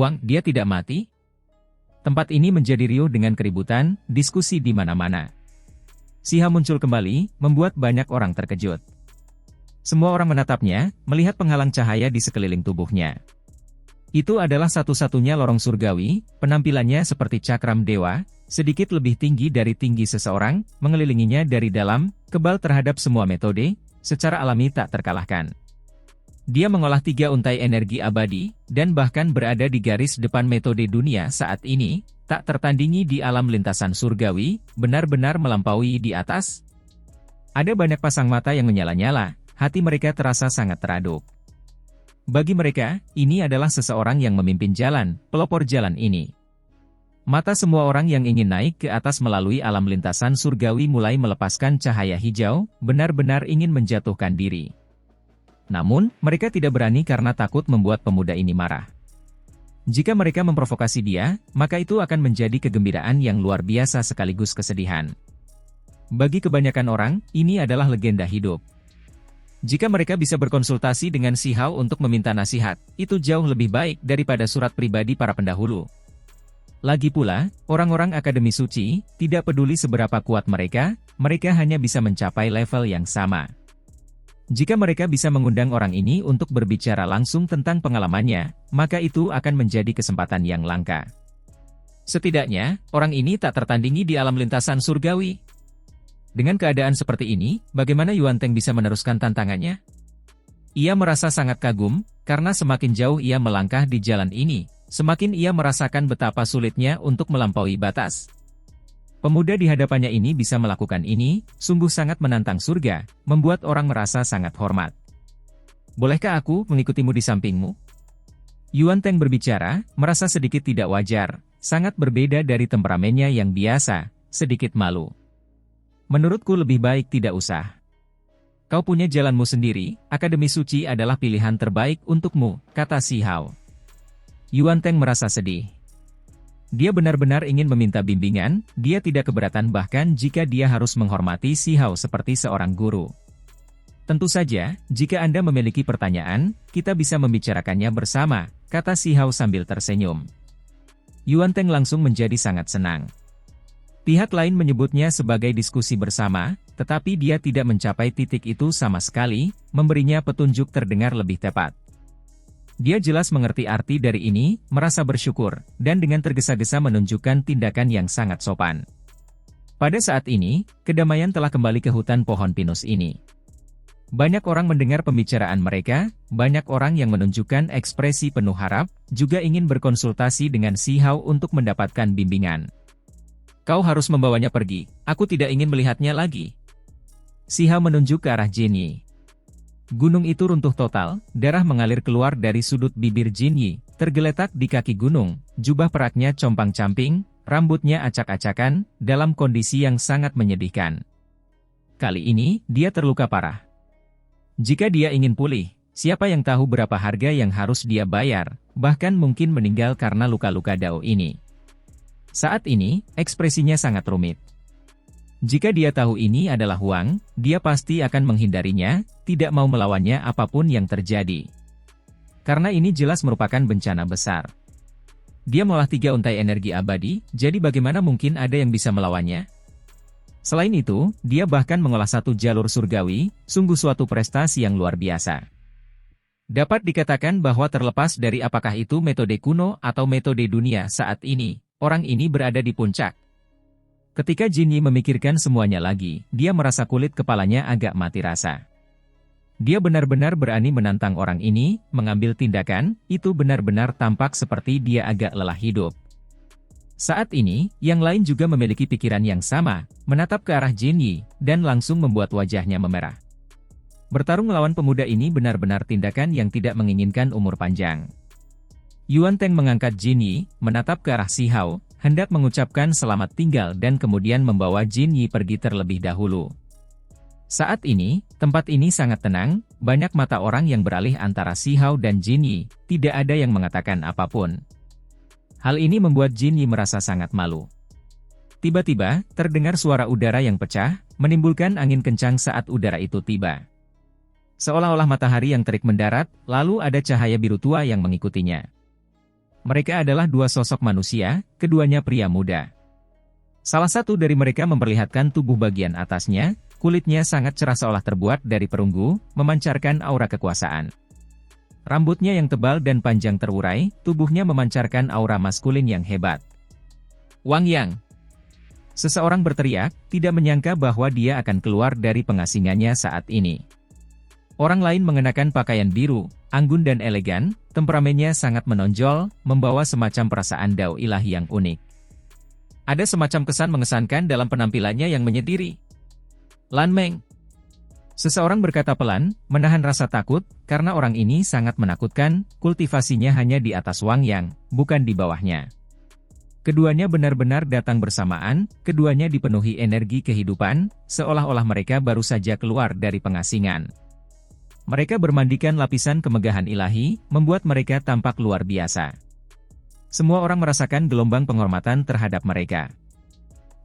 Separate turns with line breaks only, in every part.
Huang, dia tidak mati? Tempat ini menjadi riuh dengan keributan, diskusi di mana-mana. Si Hao muncul kembali, membuat banyak orang terkejut. Semua orang menatapnya, melihat penghalang cahaya di sekeliling tubuhnya. Itu adalah satu-satunya lorong surgawi, penampilannya seperti cakram dewa, sedikit lebih tinggi dari tinggi seseorang, mengelilinginya dari dalam, kebal terhadap semua metode, secara alami tak terkalahkan. Dia mengolah 3 untai energi abadi, dan bahkan berada di garis depan metode dunia saat ini, tak tertandingi di alam lintasan surgawi, benar-benar melampaui di atas. Ada banyak pasang mata yang menyala-nyala, hati mereka terasa sangat teraduk. Bagi mereka, ini adalah seseorang yang memimpin jalan, pelopor jalan ini. Mata semua orang yang ingin naik ke atas melalui alam lintasan surgawi mulai melepaskan cahaya hijau, benar-benar ingin menjatuhkan diri. Namun, mereka tidak berani karena takut membuat pemuda ini marah. Jika mereka memprovokasi dia, maka itu akan menjadi kegembiraan yang luar biasa sekaligus kesedihan. Bagi kebanyakan orang, ini adalah legenda hidup. Jika mereka bisa berkonsultasi dengan si Hao untuk meminta nasihat, itu jauh lebih baik daripada surat pribadi para pendahulu. Lagi pula, orang-orang Akademi Suci, tidak peduli seberapa kuat mereka hanya bisa mencapai level yang sama. Jika mereka bisa mengundang orang ini untuk berbicara langsung tentang pengalamannya, maka itu akan menjadi kesempatan yang langka. Setidaknya, orang ini tak tertandingi di alam lintasan surgawi. Dengan keadaan seperti ini, bagaimana Yuan Teng bisa meneruskan tantangannya? Ia merasa sangat kagum, karena semakin jauh ia melangkah di jalan ini, semakin ia merasakan betapa sulitnya untuk melampaui batas. Pemuda di hadapannya ini bisa melakukan ini, sungguh sangat menantang surga, membuat orang merasa sangat hormat. Bolehkah aku mengikutimu di sampingmu? Yuan Teng berbicara, merasa sedikit tidak wajar, sangat berbeda dari temperamennya yang biasa, sedikit malu. Menurutku lebih baik tidak usah. Kau punya jalanmu sendiri, Akademi Suci adalah pilihan terbaik untukmu, kata si Hao. Yuan Teng merasa sedih. Dia benar-benar ingin meminta bimbingan, dia tidak keberatan bahkan jika dia harus menghormati si Hao seperti seorang guru. Tentu saja, jika Anda memiliki pertanyaan, kita bisa membicarakannya bersama, kata si Hao sambil tersenyum. Yuan Teng langsung menjadi sangat senang. Pihak lain menyebutnya sebagai diskusi bersama, tetapi dia tidak mencapai titik itu sama sekali, memberinya petunjuk terdengar lebih tepat. Dia jelas mengerti arti dari ini, merasa bersyukur, dan dengan tergesa-gesa menunjukkan tindakan yang sangat sopan. Pada saat ini, kedamaian telah kembali ke hutan pohon pinus ini. Banyak orang mendengar pembicaraan mereka, banyak orang yang menunjukkan ekspresi penuh harap, juga ingin berkonsultasi dengan si Hao untuk mendapatkan bimbingan. Kau harus membawanya pergi, aku tidak ingin melihatnya lagi. Si Hao menunjuk ke arah Jin Yi. Gunung itu runtuh total, darah mengalir keluar dari sudut bibir Jin Yi, tergeletak di kaki gunung, jubah peraknya compang-camping, rambutnya acak-acakan, dalam kondisi yang sangat menyedihkan. Kali ini, dia terluka parah. Jika dia ingin pulih, siapa yang tahu berapa harga yang harus dia bayar, bahkan mungkin meninggal karena luka-luka Dao ini. Saat ini, ekspresinya sangat rumit. Jika dia tahu ini adalah Huang, dia pasti akan menghindarinya, tidak mau melawannya apapun yang terjadi. Karena ini jelas merupakan bencana besar. Dia mengolah 3 untai energi abadi, jadi bagaimana mungkin ada yang bisa melawannya? Selain itu, dia bahkan mengolah 1 jalur surgawi, sungguh suatu prestasi yang luar biasa. Dapat dikatakan bahwa terlepas dari apakah itu metode kuno atau metode dunia saat ini, orang ini berada di puncak. Ketika Jin Yi memikirkan semuanya lagi, dia merasa kulit kepalanya agak mati rasa. Dia benar-benar berani menantang orang ini, mengambil tindakan, itu benar-benar tampak seperti dia agak lelah hidup. Saat ini, yang lain juga memiliki pikiran yang sama, menatap ke arah Jin Yi, dan langsung membuat wajahnya memerah. Bertarung melawan pemuda ini benar-benar tindakan yang tidak menginginkan umur panjang. Yuan Teng mengangkat Jin Yi, menatap ke arah si Hao, hendak mengucapkan selamat tinggal dan kemudian membawa Jin Yi pergi terlebih dahulu. Saat ini, tempat ini sangat tenang, banyak mata orang yang beralih antara si Hao dan Jin Yi, tidak ada yang mengatakan apapun. Hal ini membuat Jin Yi merasa sangat malu. Tiba-tiba, terdengar suara udara yang pecah, menimbulkan angin kencang saat udara itu tiba. Seolah-olah matahari yang terik mendarat, lalu ada cahaya biru tua yang mengikutinya. Mereka adalah dua sosok manusia, keduanya pria muda. Salah satu dari mereka memperlihatkan tubuh bagian atasnya, kulitnya sangat cerah seolah terbuat dari perunggu, memancarkan aura kekuasaan. Rambutnya yang tebal dan panjang terurai, tubuhnya memancarkan aura maskulin yang hebat. Wang Yang. Seseorang berteriak, tidak menyangka bahwa dia akan keluar dari pengasingannya saat ini. Orang lain mengenakan pakaian biru, anggun dan elegan, temperamennya sangat menonjol, membawa semacam perasaan dao ilahi yang unik. Ada semacam kesan mengesankan dalam penampilannya yang menyediri. Lan Meng. Seseorang berkata pelan, menahan rasa takut, karena orang ini sangat menakutkan, kultivasinya hanya di atas Wang Yang, bukan di bawahnya. Keduanya benar-benar datang bersamaan, keduanya dipenuhi energi kehidupan, seolah-olah mereka baru saja keluar dari pengasingan. Mereka bermandikan lapisan kemegahan ilahi, membuat mereka tampak luar biasa. Semua orang merasakan gelombang penghormatan terhadap mereka.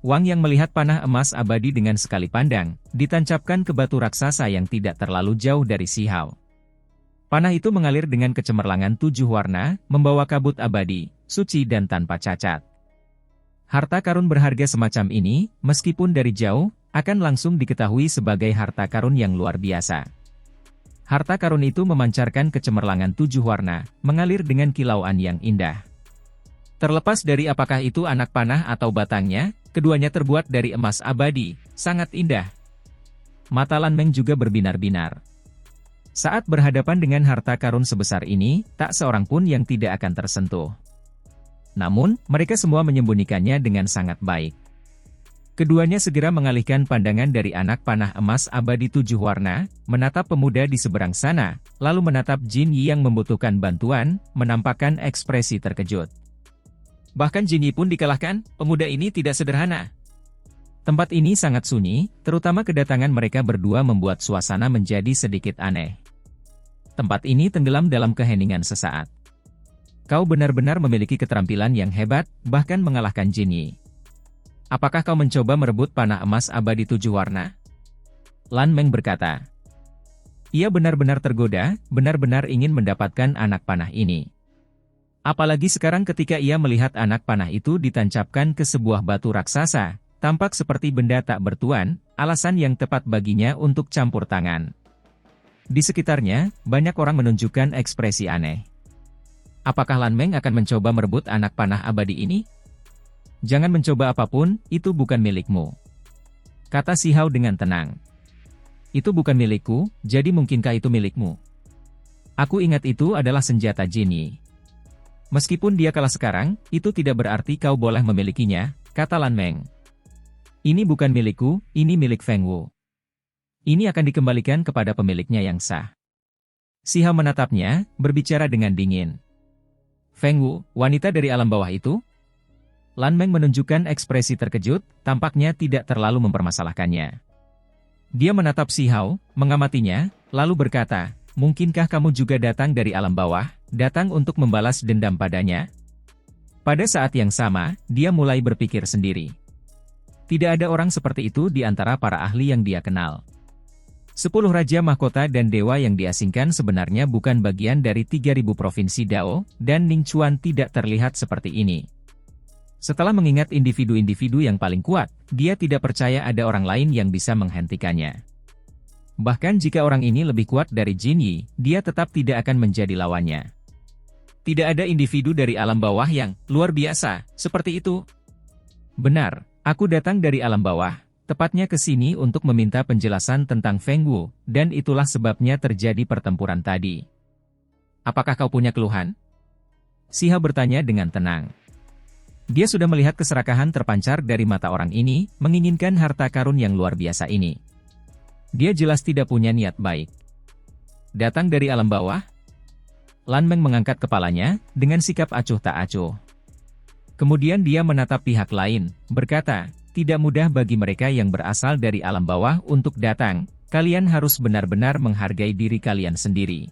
Wang Yang melihat panah emas abadi dengan sekali pandang, ditancapkan ke batu raksasa yang tidak terlalu jauh dari Si Hao. Panah itu mengalir dengan kecemerlangan 7 warna, membawa kabut abadi, suci dan tanpa cacat. Harta karun berharga semacam ini, meskipun dari jauh, akan langsung diketahui sebagai harta karun yang luar biasa. Harta karun itu memancarkan kecemerlangan 7 warna, mengalir dengan kilauan yang indah. Terlepas dari apakah itu anak panah atau batangnya, keduanya terbuat dari emas abadi, sangat indah. Mata Lan Meng juga berbinar-binar. Saat berhadapan dengan harta karun sebesar ini, tak seorang pun yang tidak akan tersentuh. Namun, mereka semua menyembunyikannya dengan sangat baik. Keduanya segera mengalihkan pandangan dari anak panah emas abadi 7 warna, menatap pemuda di seberang sana, lalu menatap Jin Yi yang membutuhkan bantuan, menampakkan ekspresi terkejut. Bahkan Jin Yi pun dikalahkan, pemuda ini tidak sederhana. Tempat ini sangat sunyi, terutama kedatangan mereka berdua membuat suasana menjadi sedikit aneh. Tempat ini tenggelam dalam keheningan sesaat. Kau benar-benar memiliki keterampilan yang hebat, bahkan mengalahkan Jin Yi. Apakah kau mencoba merebut panah emas abadi 7 warna? Lan Meng berkata. Ia benar-benar tergoda, benar-benar ingin mendapatkan anak panah ini. Apalagi sekarang ketika ia melihat anak panah itu ditancapkan ke sebuah batu raksasa, tampak seperti benda tak bertuan, alasan yang tepat baginya untuk campur tangan. Di sekitarnya, banyak orang menunjukkan ekspresi aneh. Apakah Lan Meng akan mencoba merebut anak panah abadi ini? Jangan mencoba apapun, itu bukan milikmu. Kata Si Hao dengan tenang. Itu bukan milikku, jadi mungkinkah itu milikmu? Aku ingat itu adalah senjata Jin Yi. Meskipun dia kalah sekarang, itu tidak berarti kau boleh memilikinya, kata Lan Meng. Ini bukan milikku, ini milik Feng Wu. Ini akan dikembalikan kepada pemiliknya yang sah. Si Hao menatapnya, berbicara dengan dingin. Feng Wu, wanita dari alam bawah itu? Lan Meng menunjukkan ekspresi terkejut, tampaknya tidak terlalu mempermasalahkannya. Dia menatap Si Hao, mengamatinya, lalu berkata, mungkinkah kamu juga datang dari alam bawah, datang untuk membalas dendam padanya? Pada saat yang sama, dia mulai berpikir sendiri. Tidak ada orang seperti itu di antara para ahli yang dia kenal. 10 raja mahkota dan dewa yang diasingkan sebenarnya bukan bagian dari 3.000 provinsi Dao, dan Ning Chuan tidak terlihat seperti ini. Setelah mengingat individu-individu yang paling kuat, dia tidak percaya ada orang lain yang bisa menghentikannya. Bahkan jika orang ini lebih kuat dari Jin Yi, dia tetap tidak akan menjadi lawannya. Tidak ada individu dari alam bawah yang luar biasa, seperti itu. Benar, aku datang dari alam bawah, tepatnya ke sini untuk meminta penjelasan tentang Feng Wu, dan itulah sebabnya terjadi pertempuran tadi. Apakah kau punya keluhan? Si Hao bertanya dengan tenang. Dia sudah melihat keserakahan terpancar dari mata orang ini, menginginkan harta karun yang luar biasa ini. Dia jelas tidak punya niat baik. Datang dari alam bawah? Lan Meng mengangkat kepalanya, dengan sikap acuh tak acuh. Kemudian dia menatap pihak lain, berkata, tidak mudah bagi mereka yang berasal dari alam bawah untuk datang, kalian harus benar-benar menghargai diri kalian sendiri.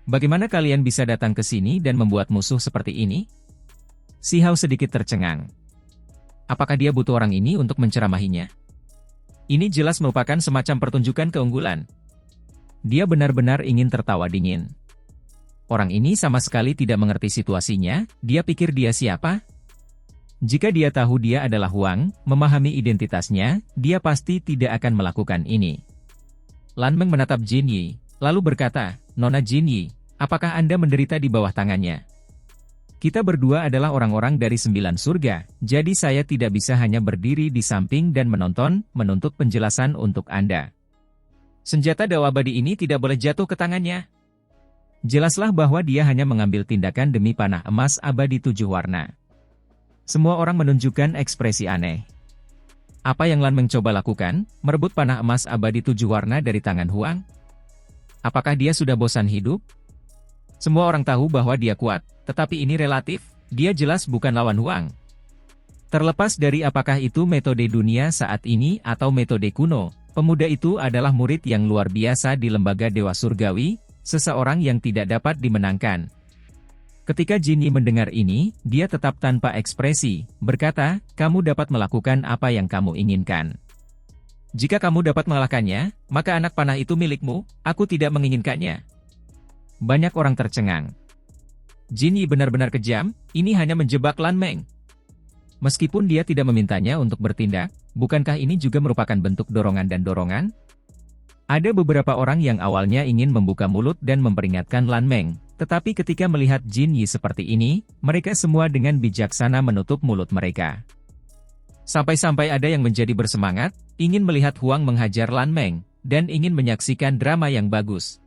Bagaimana kalian bisa datang ke sini dan membuat musuh seperti ini? Si Hao sedikit tercengang. Apakah dia butuh orang ini untuk menceramahinya? Ini jelas merupakan semacam pertunjukan keunggulan. Dia benar-benar ingin tertawa dingin. Orang ini sama sekali tidak mengerti situasinya, dia pikir dia siapa? Jika dia tahu dia adalah Huang, memahami identitasnya, dia pasti tidak akan melakukan ini. Lan Meng menatap Jin Yi, lalu berkata, "Nona Jin Yi, apakah Anda menderita di bawah tangannya? Kita berdua adalah orang-orang dari 9 surga, jadi saya tidak bisa hanya berdiri di samping dan menonton, menuntut penjelasan untuk Anda. Senjata dawa abadi ini tidak boleh jatuh ke tangannya. Jelaslah bahwa dia hanya mengambil tindakan demi panah emas abadi 7 warna." Semua orang menunjukkan ekspresi aneh. Apa yang Lan Meng coba lakukan? Merebut panah emas abadi 7 warna dari tangan Huang? Apakah dia sudah bosan hidup? Semua orang tahu bahwa dia kuat, tetapi ini relatif, dia jelas bukan lawan Huang. Terlepas dari apakah itu metode dunia saat ini atau metode kuno, pemuda itu adalah murid yang luar biasa di lembaga Dewa Surgawi, seseorang yang tidak dapat dimenangkan. Ketika Jin Yi mendengar ini, dia tetap tanpa ekspresi, berkata, "Kamu dapat melakukan apa yang kamu inginkan. Jika kamu dapat mengalahkannya, maka anak panah itu milikmu, aku tidak menginginkannya." Banyak orang tercengang. Jin Yi benar-benar kejam, ini hanya menjebak Lan Meng. Meskipun dia tidak memintanya untuk bertindak, bukankah ini juga merupakan bentuk dorongan dan dorongan? Ada beberapa orang yang awalnya ingin membuka mulut dan memperingatkan Lan Meng, tetapi ketika melihat Jin Yi seperti ini, mereka semua dengan bijaksana menutup mulut mereka. Sampai-sampai ada yang menjadi bersemangat, ingin melihat Huang menghajar Lan Meng, dan ingin menyaksikan drama yang bagus.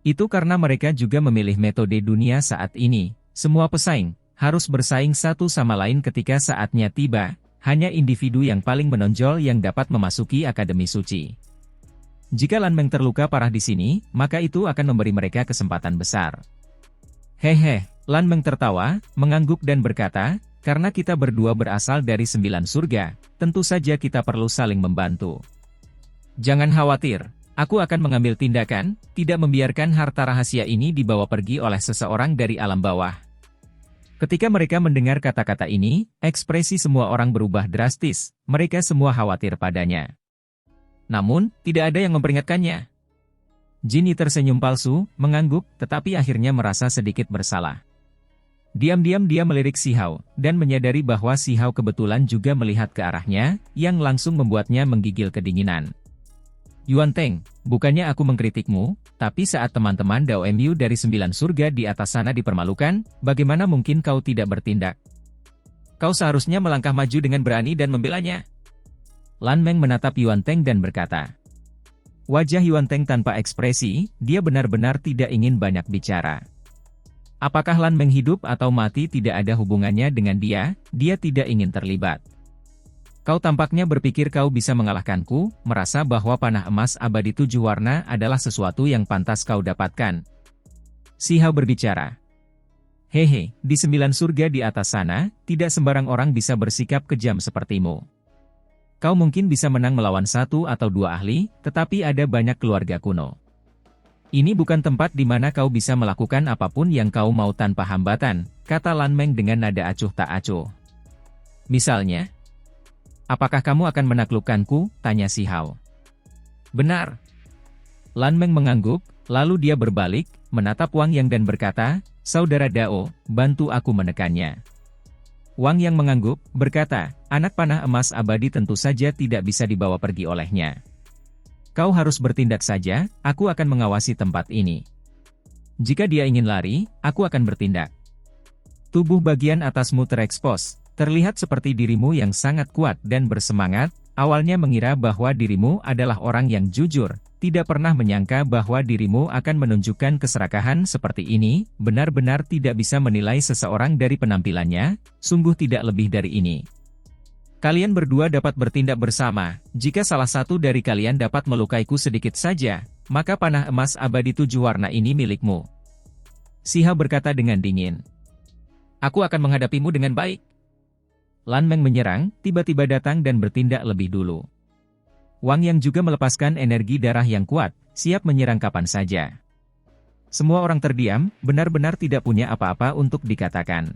Itu karena mereka juga memilih metode dunia saat ini, semua pesaing harus bersaing satu sama lain ketika saatnya tiba, hanya individu yang paling menonjol yang dapat memasuki Akademi Suci. Jika Lan Meng terluka parah di sini, maka itu akan memberi mereka kesempatan besar. Hehe, Lan Meng tertawa, mengangguk dan berkata, "Karena kita berdua berasal dari 9 surga, tentu saja kita perlu saling membantu. Jangan khawatir, aku akan mengambil tindakan, tidak membiarkan harta rahasia ini dibawa pergi oleh seseorang dari alam bawah." Ketika mereka mendengar kata-kata ini, ekspresi semua orang berubah drastis, mereka semua khawatir padanya. Namun, tidak ada yang memperingatkannya. Jin Yi tersenyum palsu, mengangguk, tetapi akhirnya merasa sedikit bersalah. Diam-diam dia melirik Si Hao, dan menyadari bahwa Si Hao kebetulan juga melihat ke arahnya, yang langsung membuatnya menggigil kedinginan. "Yuan Teng, bukannya aku mengkritikmu, tapi saat teman-teman Dao Mu dari 9 surga di atas sana dipermalukan, bagaimana mungkin kau tidak bertindak? Kau seharusnya melangkah maju dengan berani dan membelanya." Lan Meng menatap Yuan Teng dan berkata. Wajah Yuan Teng tanpa ekspresi, dia benar-benar tidak ingin banyak bicara. Apakah Lan Meng hidup atau mati tidak ada hubungannya dengan dia tidak ingin terlibat. "Kau tampaknya berpikir kau bisa mengalahkanku, merasa bahwa panah emas abadi 7 warna adalah sesuatu yang pantas kau dapatkan." Si Hao berbicara. "Hehe, di 9 surga di atas sana, tidak sembarang orang bisa bersikap kejam sepertimu. Kau mungkin bisa menang melawan 1 atau 2 ahli, tetapi ada banyak keluarga kuno. Ini bukan tempat di mana kau bisa melakukan apapun yang kau mau tanpa hambatan," kata Lan Meng dengan nada acuh tak acuh. "Misalnya, apakah kamu akan menaklukkanku?" tanya Si Hao. "Benar." Lan Meng mengangguk, lalu dia berbalik, menatap Wang Yang dan berkata, "Saudara Dao, bantu aku menekannya." Wang Yang mengangguk, berkata, "Anak panah emas abadi tentu saja tidak bisa dibawa pergi olehnya. Kau harus bertindak saja, aku akan mengawasi tempat ini. Jika dia ingin lari, aku akan bertindak." Tubuh bagian atasmu terekspos, terlihat seperti dirimu yang sangat kuat dan bersemangat, awalnya mengira bahwa dirimu adalah orang yang jujur, tidak pernah menyangka bahwa dirimu akan menunjukkan keserakahan seperti ini, benar-benar tidak bisa menilai seseorang dari penampilannya, sungguh tidak lebih dari ini. Kalian berdua dapat bertindak bersama, jika salah satu dari kalian dapat melukaiku sedikit saja, maka panah emas abadi 7 warna ini milikmu." Si Hao berkata dengan dingin. "Aku akan menghadapimu dengan baik." Lan Meng menyerang, tiba-tiba datang dan bertindak lebih dulu. Wang Yang juga melepaskan energi darah yang kuat, siap menyerang kapan saja. Semua orang terdiam, benar-benar tidak punya apa-apa untuk dikatakan.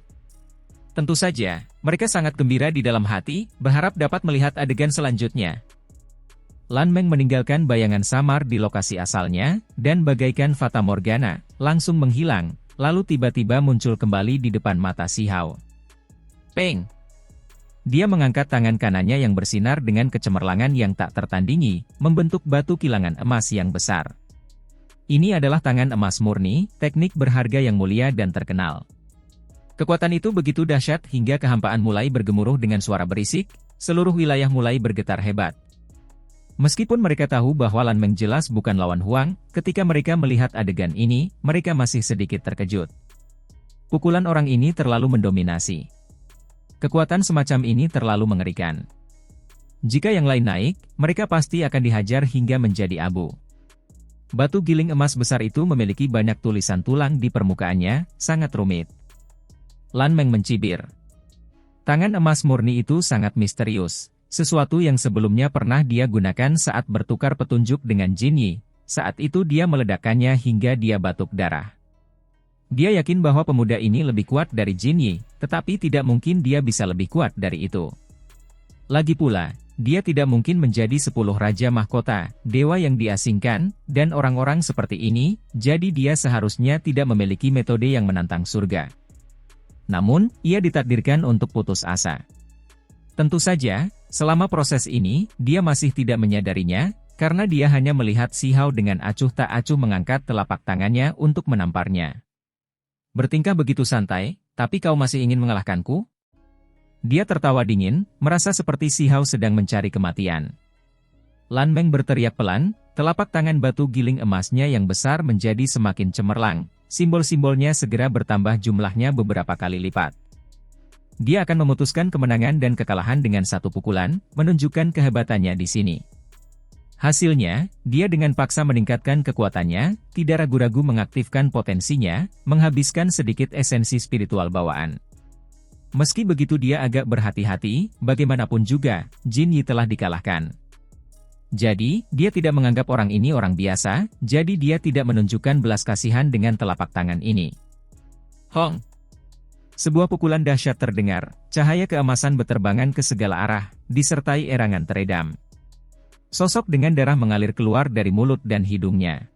Tentu saja, mereka sangat gembira di dalam hati, berharap dapat melihat adegan selanjutnya. Lan Meng meninggalkan bayangan samar di lokasi asalnya, dan bagaikan fata morgana, langsung menghilang, lalu tiba-tiba muncul kembali di depan mata Si Hao. Peng! Dia mengangkat tangan kanannya yang bersinar dengan kecemerlangan yang tak tertandingi, membentuk batu kilangan emas yang besar. Ini adalah tangan emas murni, teknik berharga yang mulia dan terkenal. Kekuatan itu begitu dahsyat hingga kehampaan mulai bergemuruh dengan suara berisik, seluruh wilayah mulai bergetar hebat. Meskipun mereka tahu bahwa Lan Meng jelas bukan lawan Huang, ketika mereka melihat adegan ini, mereka masih sedikit terkejut. Pukulan orang ini terlalu mendominasi. Kekuatan semacam ini terlalu mengerikan. Jika yang lain naik, mereka pasti akan dihajar hingga menjadi abu. Batu giling emas besar itu memiliki banyak tulisan tulang di permukaannya, sangat rumit. Lan Meng mencibir. Tangan emas murni itu sangat misterius. Sesuatu yang sebelumnya pernah dia gunakan saat bertukar petunjuk dengan Jin Yi. Saat itu dia meledakkannya hingga dia batuk darah. Dia yakin bahwa pemuda ini lebih kuat dari Jin Yi, tetapi tidak mungkin dia bisa lebih kuat dari itu. Lagi pula, dia tidak mungkin menjadi 10 Raja Mahkota, dewa yang diasingkan, dan orang-orang seperti ini, jadi dia seharusnya tidak memiliki metode yang menantang surga. Namun, ia ditakdirkan untuk putus asa. Tentu saja, selama proses ini, dia masih tidak menyadarinya, karena dia hanya melihat Si Hao dengan acuh tak acuh mengangkat telapak tangannya untuk menamparnya. Bertingkah begitu santai, tapi kau masih ingin mengalahkanku? Dia tertawa dingin, merasa seperti Si Hao sedang mencari kematian. Lan Meng berteriak pelan, telapak tangan batu giling emasnya yang besar menjadi semakin cemerlang, simbol-simbolnya segera bertambah jumlahnya beberapa kali lipat. Dia akan memutuskan kemenangan dan kekalahan dengan satu pukulan, menunjukkan kehebatannya di sini. Hasilnya, dia dengan paksa meningkatkan kekuatannya, tidak ragu-ragu mengaktifkan potensinya, menghabiskan sedikit esensi spiritual bawaan. Meski begitu dia agak berhati-hati, bagaimanapun juga, Jin Yi telah dikalahkan. Jadi, dia tidak menganggap orang ini orang biasa, jadi dia tidak menunjukkan belas kasihan dengan telapak tangan ini. Hong! Sebuah pukulan dahsyat terdengar, cahaya keemasan beterbangan ke segala arah, disertai erangan teredam. Sosok dengan darah mengalir keluar dari mulut dan hidungnya.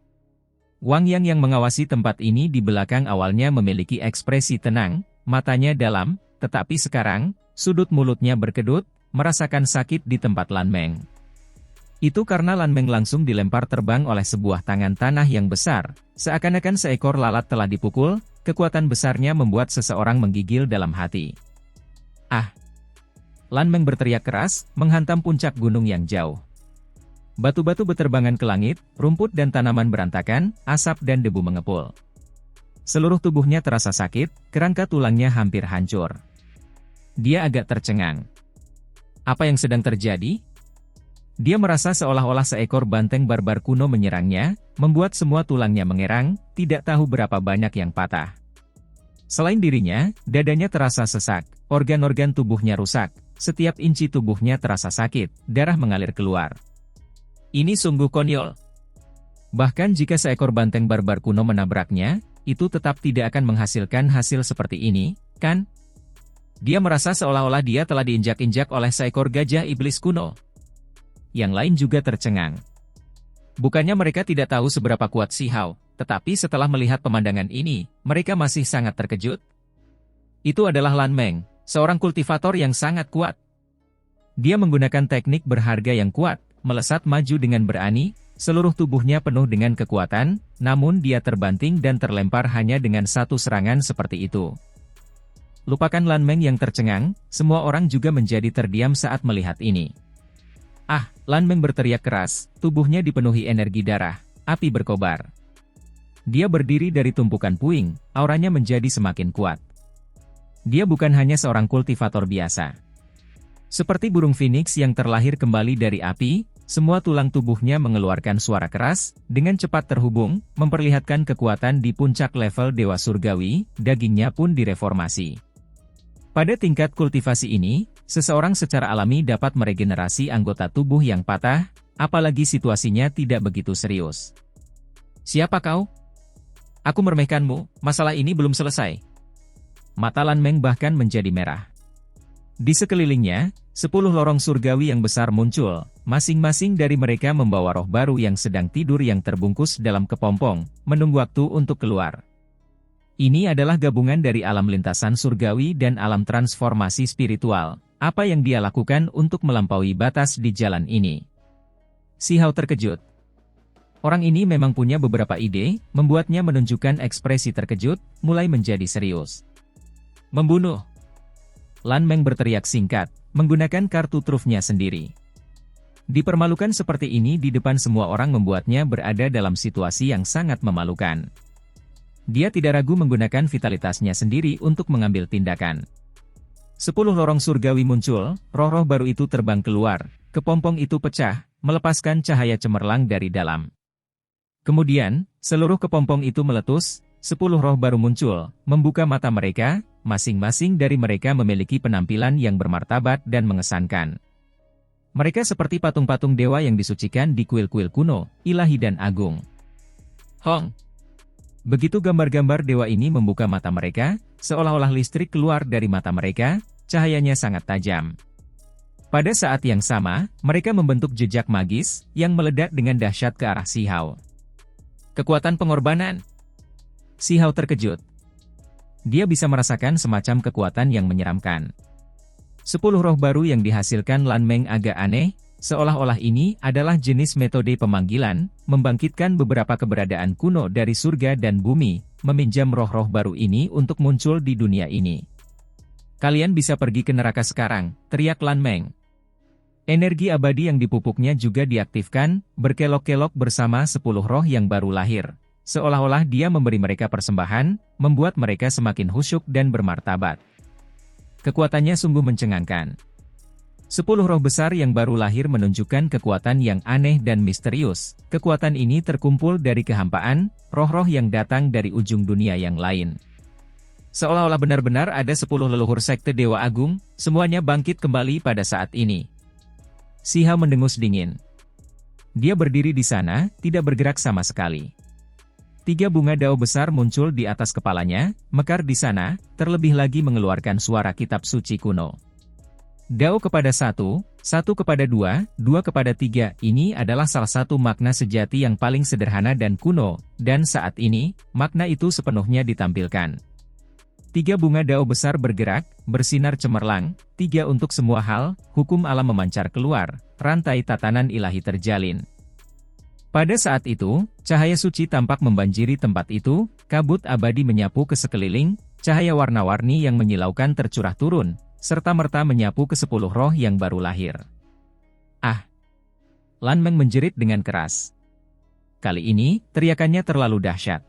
Wang Yang yang mengawasi tempat ini di belakang awalnya memiliki ekspresi tenang, matanya dalam, tetapi sekarang, sudut mulutnya berkedut, merasakan sakit di tempat Lan Meng. Itu karena Lan Meng langsung dilempar terbang oleh sebuah tangan tanah yang besar, seakan-akan seekor lalat telah dipukul. Kekuatan besarnya membuat seseorang menggigil dalam hati. Ah! Lan Meng berteriak keras, menghantam puncak gunung yang jauh. Batu-batu beterbangan ke langit, rumput dan tanaman berantakan, asap dan debu mengepul. Seluruh tubuhnya terasa sakit, kerangka tulangnya hampir hancur. Dia agak tercengang. Apa yang sedang terjadi? Dia merasa seolah-olah seekor banteng barbar kuno menyerangnya, membuat semua tulangnya mengerang, tidak tahu berapa banyak yang patah. Selain dirinya, dadanya terasa sesak, organ-organ tubuhnya rusak, setiap inci tubuhnya terasa sakit, darah mengalir keluar. Ini sungguh konyol. Bahkan jika seekor banteng barbar kuno menabraknya, itu tetap tidak akan menghasilkan hasil seperti ini, kan? Dia merasa seolah-olah dia telah diinjak-injak oleh seekor gajah iblis kuno. Yang lain juga tercengang. Bukannya mereka tidak tahu seberapa kuat Si Hao, tetapi setelah melihat pemandangan ini, mereka masih sangat terkejut. Itu adalah Lan Meng, seorang kultivator yang sangat kuat. Dia menggunakan teknik berharga yang kuat, melesat maju dengan berani, seluruh tubuhnya penuh dengan kekuatan, namun dia terbanting dan terlempar hanya dengan satu serangan seperti itu. Lupakan Lan Meng yang tercengang, semua orang juga menjadi terdiam saat melihat ini. Ah, Lan Meng berteriak keras, tubuhnya dipenuhi energi darah, api berkobar. Dia berdiri dari tumpukan puing, auranya menjadi semakin kuat. Dia bukan hanya seorang kultivator biasa. Seperti burung phoenix yang terlahir kembali dari api, semua tulang tubuhnya mengeluarkan suara keras, dengan cepat terhubung, memperlihatkan kekuatan di puncak level Dewa Surgawi, dagingnya pun direformasi. Pada tingkat kultivasi ini, seseorang secara alami dapat meregenerasi anggota tubuh yang patah, apalagi situasinya tidak begitu serius. Siapa kau? Aku meremehkanmu, masalah ini belum selesai. Mata Lan Meng bahkan menjadi merah. Di sekelilingnya, 10 lorong surgawi yang besar muncul, masing-masing dari mereka membawa roh baru yang sedang tidur yang terbungkus dalam kepompong, menunggu waktu untuk keluar. Ini adalah gabungan dari alam lintasan surgawi dan alam transformasi spiritual. Apa yang dia lakukan untuk melampaui batas di jalan ini? Si Hao terkejut. Orang ini memang punya beberapa ide, membuatnya menunjukkan ekspresi terkejut, mulai menjadi serius. Membunuh. Lan Meng berteriak singkat, menggunakan kartu trufnya sendiri. Dipermalukan seperti ini di depan semua orang membuatnya berada dalam situasi yang sangat memalukan. Dia tidak ragu menggunakan vitalitasnya sendiri untuk mengambil tindakan. 10 lorong surgawi muncul, roh-roh baru itu terbang keluar, kepompong itu pecah, melepaskan cahaya cemerlang dari dalam. Kemudian, seluruh kepompong itu meletus, 10 roh baru muncul, membuka mata mereka, masing-masing dari mereka memiliki penampilan yang bermartabat dan mengesankan. Mereka seperti patung-patung dewa yang disucikan di kuil-kuil kuno, ilahi dan agung. Hong! Begitu gambar-gambar dewa ini membuka mata mereka, seolah-olah listrik keluar dari mata mereka, cahayanya sangat tajam. Pada saat yang sama, mereka membentuk jejak magis, yang meledak dengan dahsyat ke arah Si Hao. Kekuatan pengorbanan. Si Hao terkejut. Dia bisa merasakan semacam kekuatan yang menyeramkan. 10 roh baru yang dihasilkan Lan Meng agak aneh, seolah-olah ini adalah jenis metode pemanggilan, membangkitkan beberapa keberadaan kuno dari surga dan bumi, meminjam roh-roh baru ini untuk muncul di dunia ini. Kalian bisa pergi ke neraka sekarang, teriak Lan Meng. Energi abadi yang dipupuknya juga diaktifkan, berkelok-kelok bersama 10 roh yang baru lahir. Seolah-olah dia memberi mereka persembahan, membuat mereka semakin khusyuk dan bermartabat. Kekuatannya sungguh mencengangkan. 10 roh besar yang baru lahir menunjukkan kekuatan yang aneh dan misterius. Kekuatan ini terkumpul dari kehampaan, roh-roh yang datang dari ujung dunia yang lain. Seolah-olah benar-benar ada 10 leluhur sekte Dewa Agung, semuanya bangkit kembali pada saat ini. Si Hao mendengus dingin. Dia berdiri di sana, tidak bergerak sama sekali. 3 bunga dao besar muncul di atas kepalanya, mekar di sana, terlebih lagi mengeluarkan suara kitab suci kuno. Dao kepada 1, 1 kepada 2, 2 kepada 3, ini adalah salah satu makna sejati yang paling sederhana dan kuno, dan saat ini, makna itu sepenuhnya ditampilkan. 3 bunga dao besar bergerak, bersinar cemerlang, 3 untuk semua hal, hukum alam memancar keluar, rantai tatanan ilahi terjalin. Pada saat itu, cahaya suci tampak membanjiri tempat itu, kabut abadi menyapu ke sekeliling, cahaya warna-warni yang menyilaukan tercurah turun, serta-merta menyapu ke 10 roh yang baru lahir. Ah! Lan Meng menjerit dengan keras. Kali ini, teriakannya terlalu dahsyat.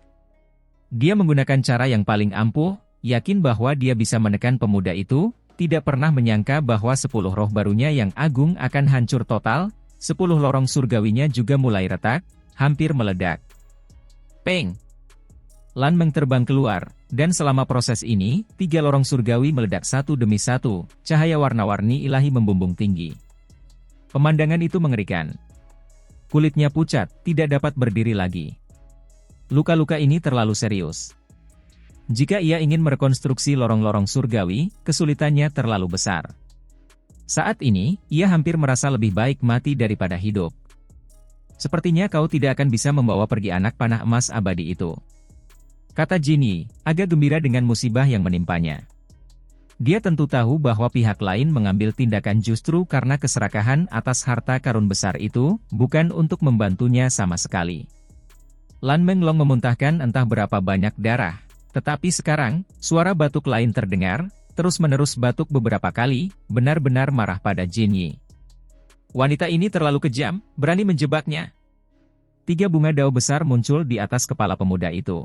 Dia menggunakan cara yang paling ampuh, yakin bahwa dia bisa menekan pemuda itu, tidak pernah menyangka bahwa 10 roh barunya yang agung akan hancur total, 10 lorong surgawinya juga mulai retak, hampir meledak. Peng! Lan Meng terbang keluar, dan selama proses ini, 3 lorong surgawi meledak satu demi satu, cahaya warna-warni ilahi membumbung tinggi. Pemandangan itu mengerikan. Kulitnya pucat, tidak dapat berdiri lagi. Luka-luka ini terlalu serius. Jika ia ingin merekonstruksi lorong-lorong surgawi, kesulitannya terlalu besar. Saat ini, ia hampir merasa lebih baik mati daripada hidup. Sepertinya kau tidak akan bisa membawa pergi anak panah emas abadi itu. Kata Jinyi, agak gembira dengan musibah yang menimpanya. Dia tentu tahu bahwa pihak lain mengambil tindakan justru karena keserakahan atas harta karun besar itu, bukan untuk membantunya sama sekali. Lan Meng Long memuntahkan entah berapa banyak darah. Tetapi sekarang, suara batuk lain terdengar, terus-menerus batuk beberapa kali, benar-benar marah pada Jinyi. Wanita ini terlalu kejam, berani menjebaknya. 3 bunga dao besar muncul di atas kepala pemuda itu.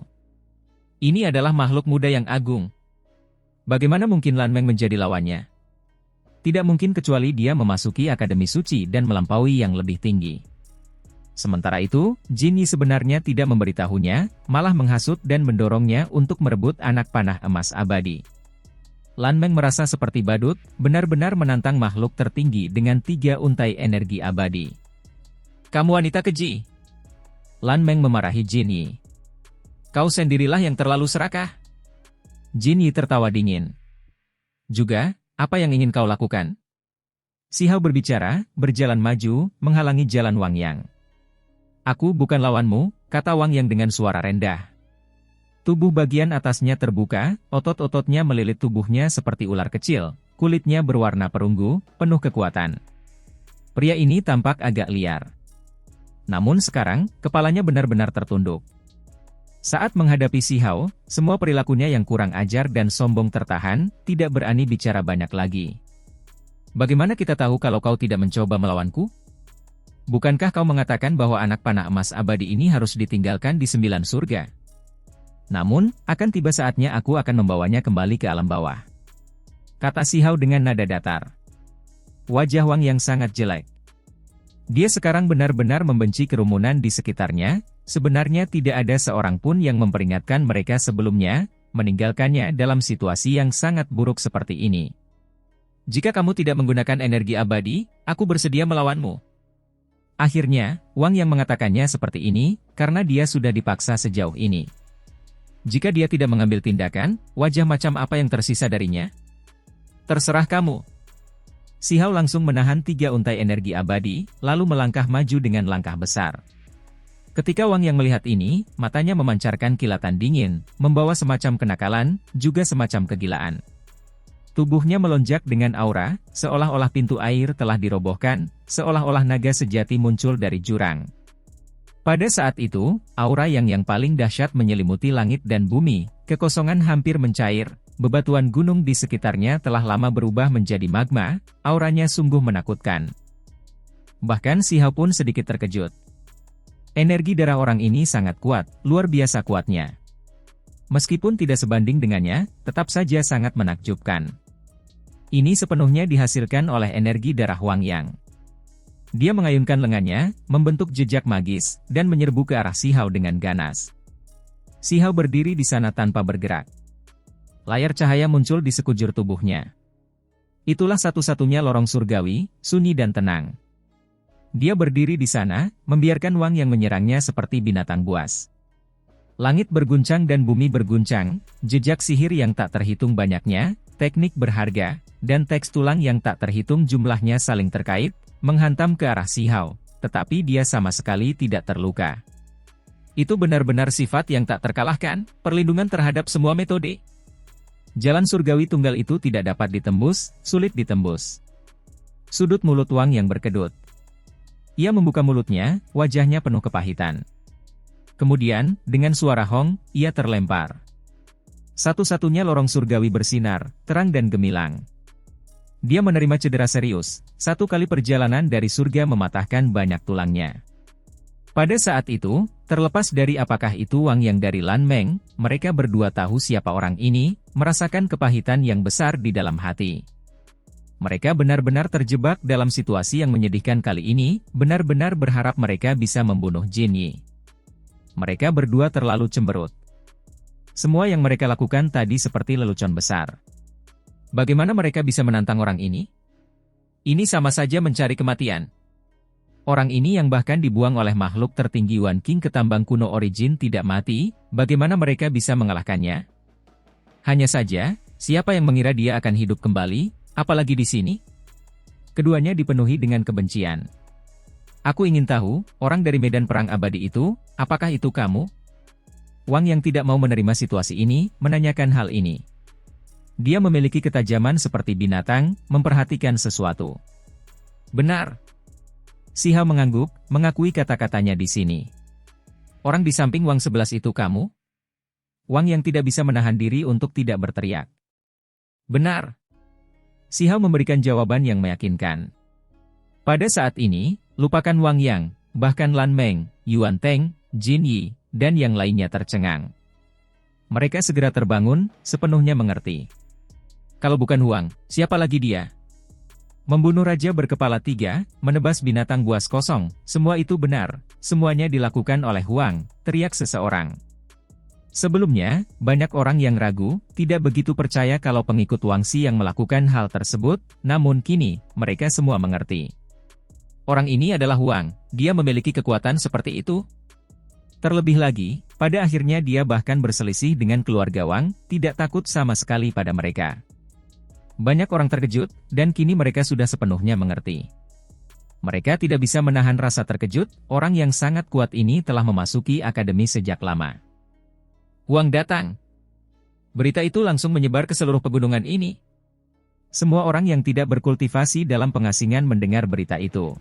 Ini adalah makhluk muda yang agung. Bagaimana mungkin Lan Meng menjadi lawannya? Tidak mungkin kecuali dia memasuki Akademi Suci dan melampaui yang lebih tinggi. Sementara itu, Jinyi sebenarnya tidak memberitahunya, malah menghasut dan mendorongnya untuk merebut anak panah emas abadi. Lan Meng merasa seperti badut, benar-benar menantang makhluk tertinggi dengan 3 untai energi abadi. Kamu wanita keji! Lan Meng memarahi Jinyi. Kau sendirilah yang terlalu serakah. Jinyi tertawa dingin. Juga, Apa yang ingin kau lakukan? Si Hao berbicara, berjalan maju, menghalangi jalan Wang Yang. Aku bukan lawanmu, kata Wang Yang dengan suara rendah. Tubuh bagian atasnya terbuka, otot-ototnya melilit tubuhnya seperti ular kecil, kulitnya berwarna perunggu, penuh kekuatan. Pria ini tampak agak liar. Namun sekarang, kepalanya benar-benar tertunduk. Saat menghadapi Si Hao, semua perilakunya yang kurang ajar dan sombong tertahan, tidak berani bicara banyak lagi. Bagaimana kita tahu kalau kau tidak mencoba melawanku? Bukankah kau mengatakan bahwa anak panah emas abadi ini harus ditinggalkan di 9 surga? Namun, akan tiba saatnya aku akan membawanya kembali ke alam bawah. Kata Si Hao dengan nada datar. Wajah Wang Yang sangat jelek. Dia sekarang benar-benar membenci kerumunan di sekitarnya. Sebenarnya tidak ada seorang pun yang memperingatkan mereka sebelumnya, meninggalkannya dalam situasi yang sangat buruk seperti ini. Jika kamu tidak menggunakan energi abadi, aku bersedia melawanmu. Akhirnya, Wang Yang mengatakannya seperti ini, karena dia sudah dipaksa sejauh ini. Jika dia tidak mengambil tindakan, wajah macam apa yang tersisa darinya? Terserah kamu. Si Hao langsung menahan 3 untai energi abadi, lalu melangkah maju dengan langkah besar. Ketika Wang Yang melihat ini, matanya memancarkan kilatan dingin, membawa semacam kenakalan, juga semacam kegilaan. Tubuhnya melonjak dengan aura, seolah-olah pintu air telah dirobohkan, seolah-olah naga sejati muncul dari jurang. Pada saat itu, aura yang paling dahsyat menyelimuti langit dan bumi, kekosongan hampir mencair, bebatuan gunung di sekitarnya telah lama berubah menjadi magma, auranya sungguh menakutkan. Bahkan Si Hao pun sedikit terkejut. Energi darah orang ini sangat kuat, luar biasa kuatnya. Meskipun tidak sebanding dengannya, tetap saja sangat menakjubkan. Ini sepenuhnya dihasilkan oleh energi darah Wang Yang. Dia mengayunkan lengannya, membentuk jejak magis, dan menyerbu ke arah Si Hao dengan ganas. Si Hao berdiri di sana tanpa bergerak. Layar cahaya muncul di sekujur tubuhnya. Itulah satu-satunya lorong surgawi, sunyi dan tenang. Dia berdiri di sana, membiarkan Wang Yang menyerangnya seperti binatang buas. Langit berguncang dan bumi berguncang, jejak sihir yang tak terhitung banyaknya, teknik berharga, dan teks tulang yang tak terhitung jumlahnya saling terkait, menghantam ke arah Si Hao, tetapi dia sama sekali tidak terluka. Itu benar-benar sifat yang tak terkalahkan, perlindungan terhadap semua metode. Jalan surgawi tunggal itu tidak dapat ditembus, sulit ditembus. Sudut mulut Wang Yang berkedut. Ia membuka mulutnya, wajahnya penuh kepahitan. Kemudian, dengan suara hong, ia terlempar. Satu-satunya lorong surgawi bersinar, terang dan gemilang. Dia menerima cedera serius, 1 kali perjalanan dari surga mematahkan banyak tulangnya. Pada saat itu, terlepas dari apakah itu Wang Yang dari Lan Meng, mereka berdua tahu siapa orang ini, merasakan kepahitan yang besar di dalam hati. Mereka benar-benar terjebak dalam situasi yang menyedihkan kali ini, benar-benar berharap mereka bisa membunuh Jin Yi. Mereka berdua terlalu cemberut. Semua yang mereka lakukan tadi seperti lelucon besar. Bagaimana mereka bisa menantang orang ini? Ini sama saja mencari kematian. Orang ini yang bahkan dibuang oleh makhluk tertinggi Wan King ke tambang kuno origin tidak mati, bagaimana mereka bisa mengalahkannya? Hanya saja, siapa yang mengira dia akan hidup kembali? Apalagi di sini? Keduanya dipenuhi dengan kebencian. Aku ingin tahu, orang dari medan perang abadi itu, apakah itu kamu? Wang Yang tidak mau menerima situasi ini, menanyakan hal ini. Dia memiliki ketajaman seperti binatang, memperhatikan sesuatu. Benar. Si Hao mengangguk, mengakui kata-katanya di sini. Orang di samping Wang 11 itu kamu? Wang Yang tidak bisa menahan diri untuk tidak berteriak. Benar. Si Hao memberikan jawaban yang meyakinkan. Pada saat ini, lupakan Wang Yang, bahkan Lan Meng, Yuan Teng, Jin Yi, dan yang lainnya tercengang. Mereka segera terbangun, sepenuhnya mengerti. Kalau bukan Huang, siapa lagi dia? Membunuh raja berkepala 3, menebas binatang buas kosong, semua itu benar, semuanya dilakukan oleh Huang, teriak seseorang. Sebelumnya, banyak orang yang ragu, tidak begitu percaya kalau pengikut Wangxi yang melakukan hal tersebut, namun kini, mereka semua mengerti. Orang ini adalah Huang, dia memiliki kekuatan seperti itu. Terlebih lagi, pada akhirnya dia bahkan berselisih dengan keluarga Wang, tidak takut sama sekali pada mereka. Banyak orang terkejut, dan kini mereka sudah sepenuhnya mengerti. Mereka tidak bisa menahan rasa terkejut, orang yang sangat kuat ini telah memasuki akademi sejak lama. Huang datang. Berita itu langsung menyebar ke seluruh pegunungan ini. Semua orang yang tidak berkultivasi dalam pengasingan mendengar berita itu.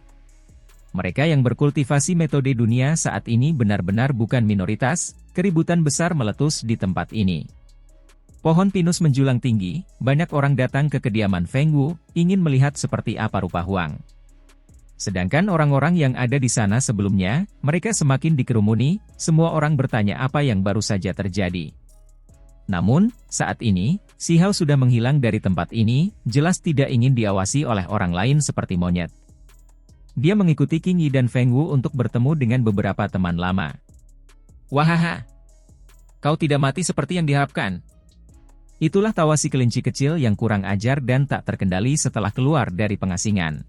Mereka yang berkultivasi metode dunia saat ini benar-benar bukan minoritas, keributan besar meletus di tempat ini. Pohon pinus menjulang tinggi, banyak orang datang ke kediaman Feng Wu, ingin melihat seperti apa rupa Huang. Sedangkan orang-orang yang ada di sana sebelumnya, mereka semakin dikerumuni, semua orang bertanya apa yang baru saja terjadi. Namun, saat ini, Si Hao sudah menghilang dari tempat ini, jelas tidak ingin diawasi oleh orang lain seperti monyet. Dia mengikuti Qing Yi dan Feng Wu untuk bertemu dengan beberapa teman lama. Wahaha! Kau tidak mati seperti yang diharapkan. Itulah tawa si kelinci kecil yang kurang ajar dan tak terkendali setelah keluar dari pengasingan.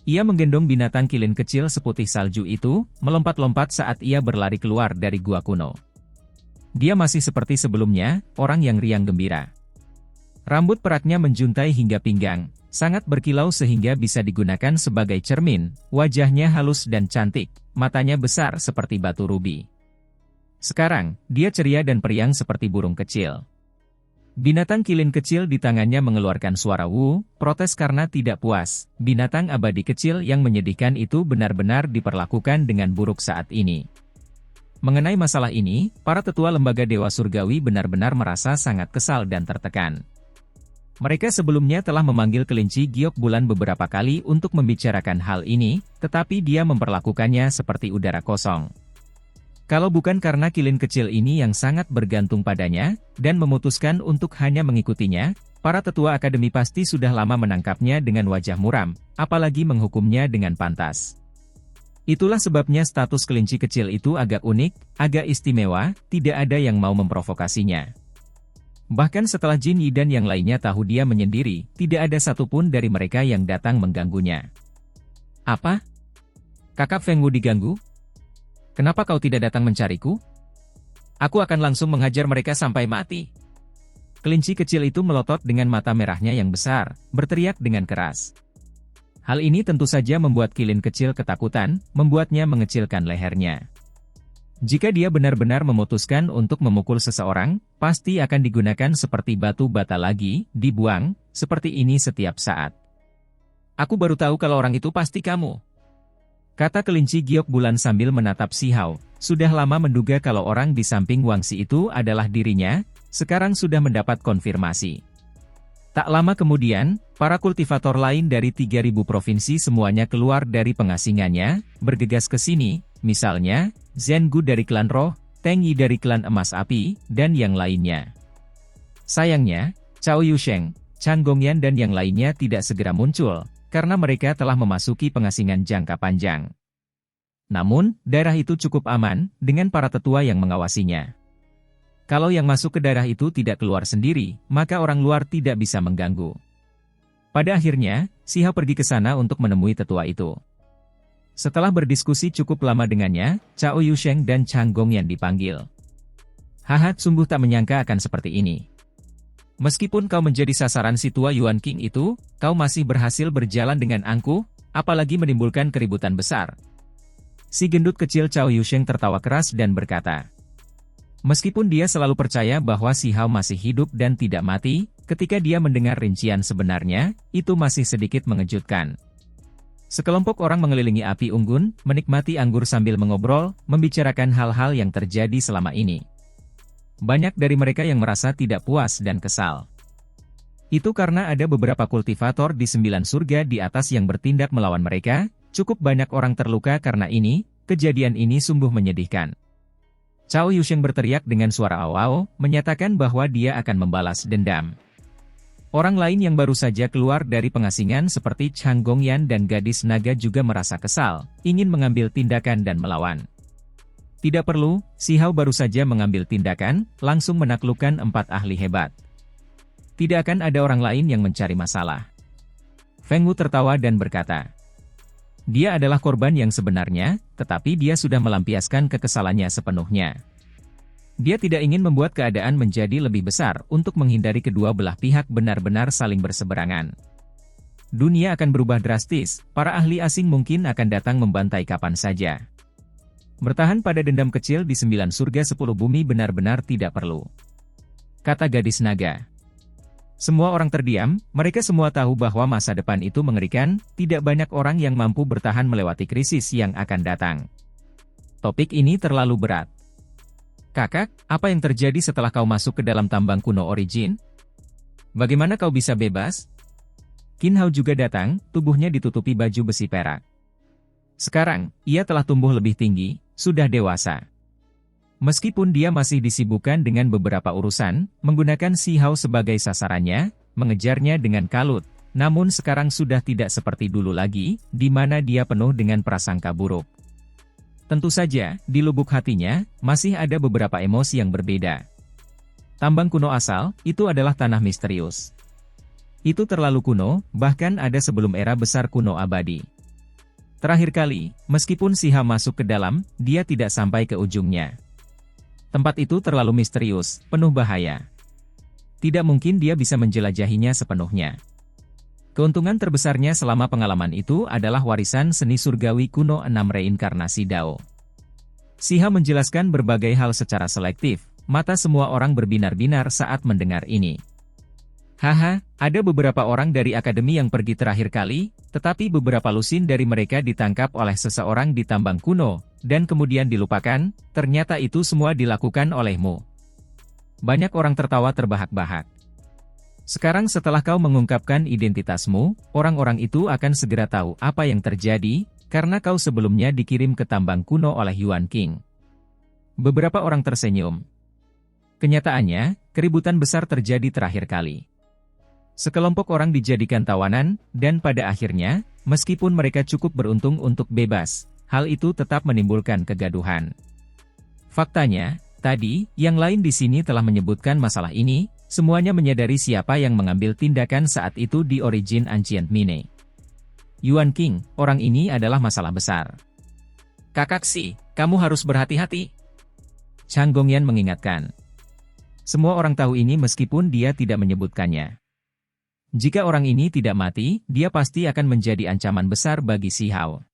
Ia menggendong binatang kilin kecil seputih salju itu, melompat-lompat saat ia berlari keluar dari gua kuno. Dia masih seperti sebelumnya, orang yang riang gembira. Rambut peraknya menjuntai hingga pinggang, sangat berkilau sehingga bisa digunakan sebagai cermin, wajahnya halus dan cantik, matanya besar seperti batu rubi. Sekarang, dia ceria dan periang seperti burung kecil. Binatang kilin kecil di tangannya mengeluarkan suara wu, protes karena tidak puas. Binatang abadi kecil yang menyedihkan itu benar-benar diperlakukan dengan buruk saat ini. Mengenai masalah ini, para tetua lembaga Dewa Surgawi benar-benar merasa sangat kesal dan tertekan. Mereka sebelumnya telah memanggil kelinci giok bulan beberapa kali untuk membicarakan hal ini, tetapi dia memperlakukannya seperti udara kosong. Kalau bukan karena kilin kecil ini yang sangat bergantung padanya, dan memutuskan untuk hanya mengikutinya, para tetua akademi pasti sudah lama menangkapnya dengan wajah muram, apalagi menghukumnya dengan pantas. Itulah sebabnya status kelinci kecil itu agak unik, agak istimewa, tidak ada yang mau memprovokasinya. Bahkan setelah Jin Yi dan yang lainnya tahu dia menyendiri, tidak ada satupun dari mereka yang datang mengganggunya. Apa? Kakak Feng Wu diganggu? Kenapa kau tidak datang mencariku? Aku akan langsung menghajar mereka sampai mati. Kelinci kecil itu melotot dengan mata merahnya yang besar, berteriak dengan keras. Hal ini tentu saja membuat kilin kecil ketakutan, membuatnya mengecilkan lehernya. Jika dia benar-benar memutuskan untuk memukul seseorang, pasti akan digunakan seperti batu bata lagi, dibuang, seperti ini setiap saat. Aku baru tahu kalau orang itu pasti kamu. Kata kelinci giok bulan sambil menatap Si Hao, sudah lama menduga kalau orang di samping Wangsi itu adalah dirinya, sekarang sudah mendapat konfirmasi. Tak lama kemudian, para kultivator lain dari 3.000 provinsi semuanya keluar dari pengasingannya, bergegas ke sini, misalnya, Zhen Gu dari klan roh, Teng Yi dari klan emas api, dan yang lainnya. Sayangnya, Cao Yusheng, Chan Gongyan dan yang lainnya tidak segera muncul, karena mereka telah memasuki pengasingan jangka panjang. Namun, daerah itu cukup aman, dengan para tetua yang mengawasinya. Kalau yang masuk ke daerah itu tidak keluar sendiri, maka orang luar tidak bisa mengganggu. Pada akhirnya, Si Hao pergi ke sana untuk menemui tetua itu. Setelah berdiskusi cukup lama dengannya, Cao Yusheng dan Chang Gongyan dipanggil. Haha, sungguh tak menyangka akan seperti ini. Meskipun kau menjadi sasaran si tua Yuan King itu, kau masih berhasil berjalan dengan angkuh, apalagi menimbulkan keributan besar. Si gendut kecil Cao Yusheng tertawa keras dan berkata. Meskipun dia selalu percaya bahwa Si Hao masih hidup dan tidak mati, ketika dia mendengar rincian sebenarnya, itu masih sedikit mengejutkan. Sekelompok orang mengelilingi api unggun, menikmati anggur sambil mengobrol, membicarakan hal-hal yang terjadi selama ini. Banyak dari mereka yang merasa tidak puas dan kesal. Itu karena ada beberapa kultivator di 9 surga di atas yang bertindak melawan mereka, cukup banyak orang terluka karena ini, kejadian ini sungguh menyedihkan. Cao Yusheng berteriak dengan suara awau, menyatakan bahwa dia akan membalas dendam. Orang lain yang baru saja keluar dari pengasingan seperti Chang Gongyan dan gadis naga juga merasa kesal, ingin mengambil tindakan dan melawan. Tidak perlu, Si Hao baru saja mengambil tindakan, langsung menaklukkan 4 ahli hebat. Tidak akan ada orang lain yang mencari masalah. Feng Wu tertawa dan berkata, dia adalah korban yang sebenarnya, tetapi dia sudah melampiaskan kekesalannya sepenuhnya. Dia tidak ingin membuat keadaan menjadi lebih besar untuk menghindari kedua belah pihak benar-benar saling berseberangan. Dunia akan berubah drastis, para ahli asing mungkin akan datang membantai kapan saja. Bertahan pada dendam kecil di 9 surga 10 bumi benar-benar tidak perlu. Kata gadis naga. Semua orang terdiam, mereka semua tahu bahwa masa depan itu mengerikan, tidak banyak orang yang mampu bertahan melewati krisis yang akan datang. Topik ini terlalu berat. Kakak, apa yang terjadi setelah kau masuk ke dalam tambang kuno Origin? Bagaimana kau bisa bebas? Qin Hao juga datang, tubuhnya ditutupi baju besi perak. Sekarang, ia telah tumbuh lebih tinggi, sudah dewasa. Meskipun dia masih disibukkan dengan beberapa urusan, menggunakan Si Hao sebagai sasarannya, mengejarnya dengan kalut, namun sekarang sudah tidak seperti dulu lagi, di mana dia penuh dengan prasangka buruk. Tentu saja, di lubuk hatinya, masih ada beberapa emosi yang berbeda. Tambang kuno asal, itu adalah tanah misterius. Itu terlalu kuno, bahkan ada sebelum era besar kuno abadi. Terakhir kali, meskipun Si Hao masuk ke dalam, dia tidak sampai ke ujungnya. Tempat itu terlalu misterius, penuh bahaya. Tidak mungkin dia bisa menjelajahinya sepenuhnya. Keuntungan terbesarnya selama pengalaman itu adalah warisan seni surgawi kuno 6 reinkarnasi Dao. Si Hao menjelaskan berbagai hal secara selektif, mata semua orang berbinar-binar saat mendengar ini. Haha, ada beberapa orang dari akademi yang pergi terakhir kali, tetapi beberapa lusin dari mereka ditangkap oleh seseorang di tambang kuno, dan kemudian dilupakan, ternyata itu semua dilakukan olehmu. Banyak orang tertawa terbahak-bahak. Sekarang setelah kau mengungkapkan identitasmu, orang-orang itu akan segera tahu apa yang terjadi, karena kau sebelumnya dikirim ke tambang kuno oleh Yuan King. Beberapa orang tersenyum. Kenyataannya, keributan besar terjadi terakhir kali. Sekelompok orang dijadikan tawanan, dan pada akhirnya, meskipun mereka cukup beruntung untuk bebas, hal itu tetap menimbulkan kegaduhan. Faktanya, tadi, yang lain di sini telah menyebutkan masalah ini. Semuanya menyadari siapa yang mengambil tindakan saat itu di Origin Ancient Mine. Yuan King, orang ini adalah masalah besar. Kakak Si, kamu harus berhati-hati. Chang Gongyan mengingatkan. Semua orang tahu ini meskipun dia tidak menyebutkannya. Jika orang ini tidak mati, dia pasti akan menjadi ancaman besar bagi Si Hao.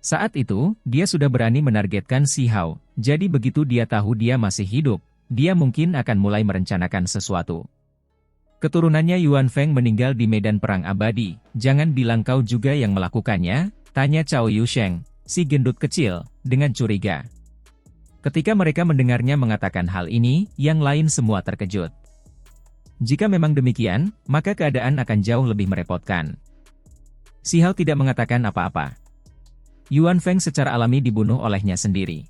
Saat itu, dia sudah berani menargetkan Si Hao, jadi begitu dia tahu dia masih hidup, dia mungkin akan mulai merencanakan sesuatu. Keturunannya Yuan Feng meninggal di medan perang abadi, jangan bilang kau juga yang melakukannya, tanya Cao Yusheng, si gendut kecil, dengan curiga. Ketika mereka mendengarnya mengatakan hal ini, yang lain semua terkejut. Jika memang demikian, maka keadaan akan jauh lebih merepotkan. Si Hao tidak mengatakan apa-apa. Yuan Feng secara alami dibunuh olehnya sendiri.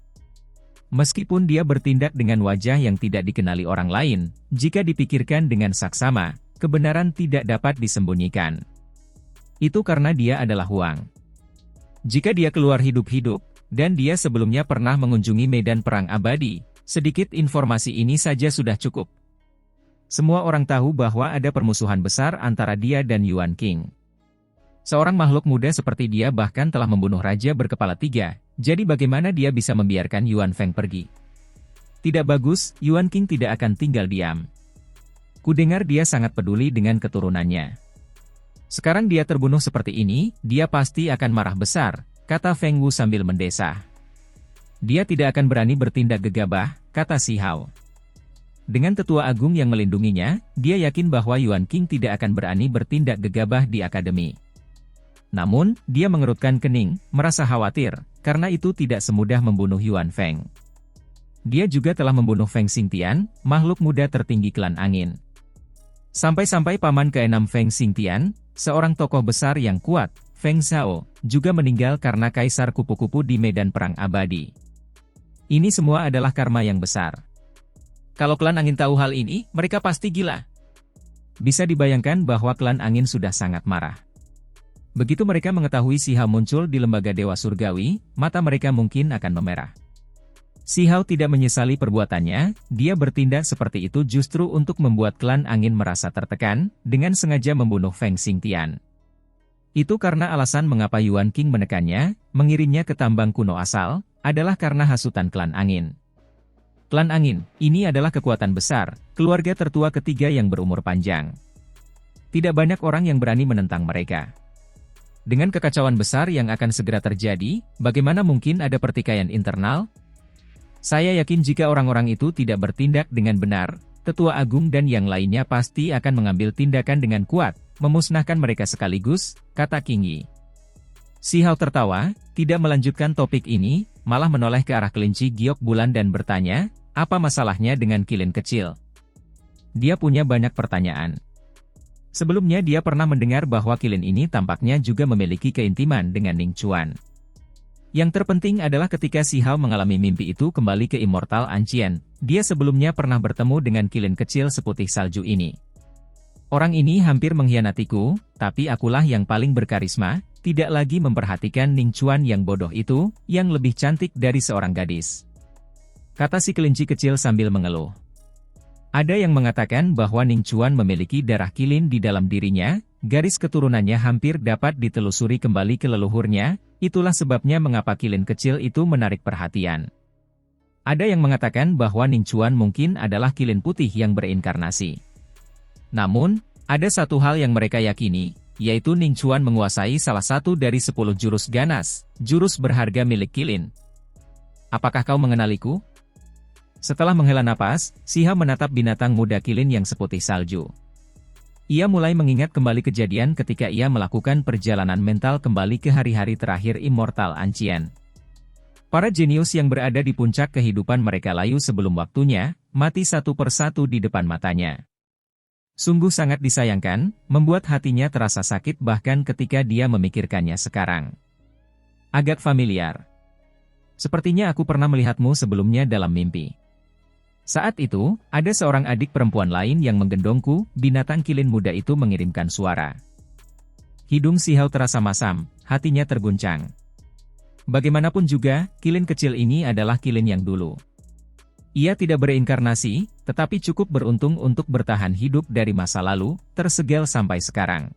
Meskipun dia bertindak dengan wajah yang tidak dikenali orang lain, jika dipikirkan dengan saksama, kebenaran tidak dapat disembunyikan. Itu karena dia adalah Huang. Jika dia keluar hidup-hidup, dan dia sebelumnya pernah mengunjungi medan perang abadi, sedikit informasi ini saja sudah cukup. Semua orang tahu bahwa ada permusuhan besar antara dia dan Yuan King. Seorang makhluk muda seperti dia bahkan telah membunuh raja berkepala 3, jadi bagaimana dia bisa membiarkan Yuan Feng pergi? Tidak bagus, Yuan King tidak akan tinggal diam. Kudengar dia sangat peduli dengan keturunannya. Sekarang dia terbunuh seperti ini, dia pasti akan marah besar, kata Feng Wu sambil mendesah. Dia tidak akan berani bertindak gegabah, kata Si Hao. Dengan tetua agung yang melindunginya, dia yakin bahwa Yuan King tidak akan berani bertindak gegabah di akademi. Namun, dia mengerutkan kening, merasa khawatir, karena itu tidak semudah membunuh Yuan Feng. Dia juga telah membunuh Feng Xingtian, makhluk muda tertinggi klan angin. Sampai-sampai paman ke-6 Feng Xingtian, seorang tokoh besar yang kuat, Feng Zhao, juga meninggal karena kaisar kupu-kupu di medan perang abadi. Ini semua adalah karma yang besar. Kalau klan angin tahu hal ini, mereka pasti gila. Bisa dibayangkan bahwa klan angin sudah sangat marah. Begitu mereka mengetahui Si Hao muncul di lembaga Dewa Surgawi, mata mereka mungkin akan memerah. Si Hao tidak menyesali perbuatannya, dia bertindak seperti itu justru untuk membuat klan angin merasa tertekan, dengan sengaja membunuh Feng Xingtian. Itu karena alasan mengapa Yuan King menekannya, mengirimnya ke tambang kuno asal, adalah karena hasutan klan angin. Klan Angin, ini adalah kekuatan besar, keluarga tertua ketiga yang berumur panjang. Tidak banyak orang yang berani menentang mereka. Dengan kekacauan besar yang akan segera terjadi, bagaimana mungkin ada pertikaian internal? Saya yakin jika orang-orang itu tidak bertindak dengan benar, Tetua Agung dan yang lainnya pasti akan mengambil tindakan dengan kuat, memusnahkan mereka sekaligus, kata King Yi. Si Hao tertawa, tidak melanjutkan topik ini, malah menoleh ke arah kelinci giok bulan dan bertanya, apa masalahnya dengan kilin kecil? Dia punya banyak pertanyaan. Sebelumnya dia pernah mendengar bahwa kilin ini tampaknya juga memiliki keintiman dengan Ning Chuan. Yang terpenting adalah ketika Si Hao mengalami mimpi itu kembali ke Immortal Ancient, dia sebelumnya pernah bertemu dengan kilin kecil seputih salju ini. Orang ini hampir mengkhianatiku, tapi akulah yang paling berkarisma, tidak lagi memperhatikan Ning Chuan yang bodoh itu, yang lebih cantik dari seorang gadis. Kata si kelinci kecil sambil mengeluh. Ada yang mengatakan bahwa Ning Chuan memiliki darah kilin di dalam dirinya, garis keturunannya hampir dapat ditelusuri kembali ke leluhurnya, itulah sebabnya mengapa kilin kecil itu menarik perhatian. Ada yang mengatakan bahwa Ning Chuan mungkin adalah kilin putih yang berinkarnasi. Namun, ada satu hal yang mereka yakini, yaitu Ning Chuan menguasai salah satu dari 10 jurus ganas, jurus berharga milik kilin. Apakah kau mengenaliku? Setelah menghela napas, Si Hao menatap binatang muda kilin yang seputih salju. Ia mulai mengingat kembali kejadian ketika ia melakukan perjalanan mental kembali ke hari-hari terakhir Immortal Ancient. Para jenius yang berada di puncak kehidupan mereka layu sebelum waktunya, mati satu persatu di depan matanya. Sungguh sangat disayangkan, membuat hatinya terasa sakit bahkan ketika dia memikirkannya sekarang. Agak familiar. Sepertinya aku pernah melihatmu sebelumnya dalam mimpi. Saat itu, ada seorang adik perempuan lain yang menggendongku, binatang kilin muda itu mengirimkan suara. Hidung Si Hao terasa masam, hatinya terguncang. Bagaimanapun juga, kilin kecil ini adalah kilin yang dulu. Ia tidak berinkarnasi, tetapi cukup beruntung untuk bertahan hidup dari masa lalu, tersegel sampai sekarang.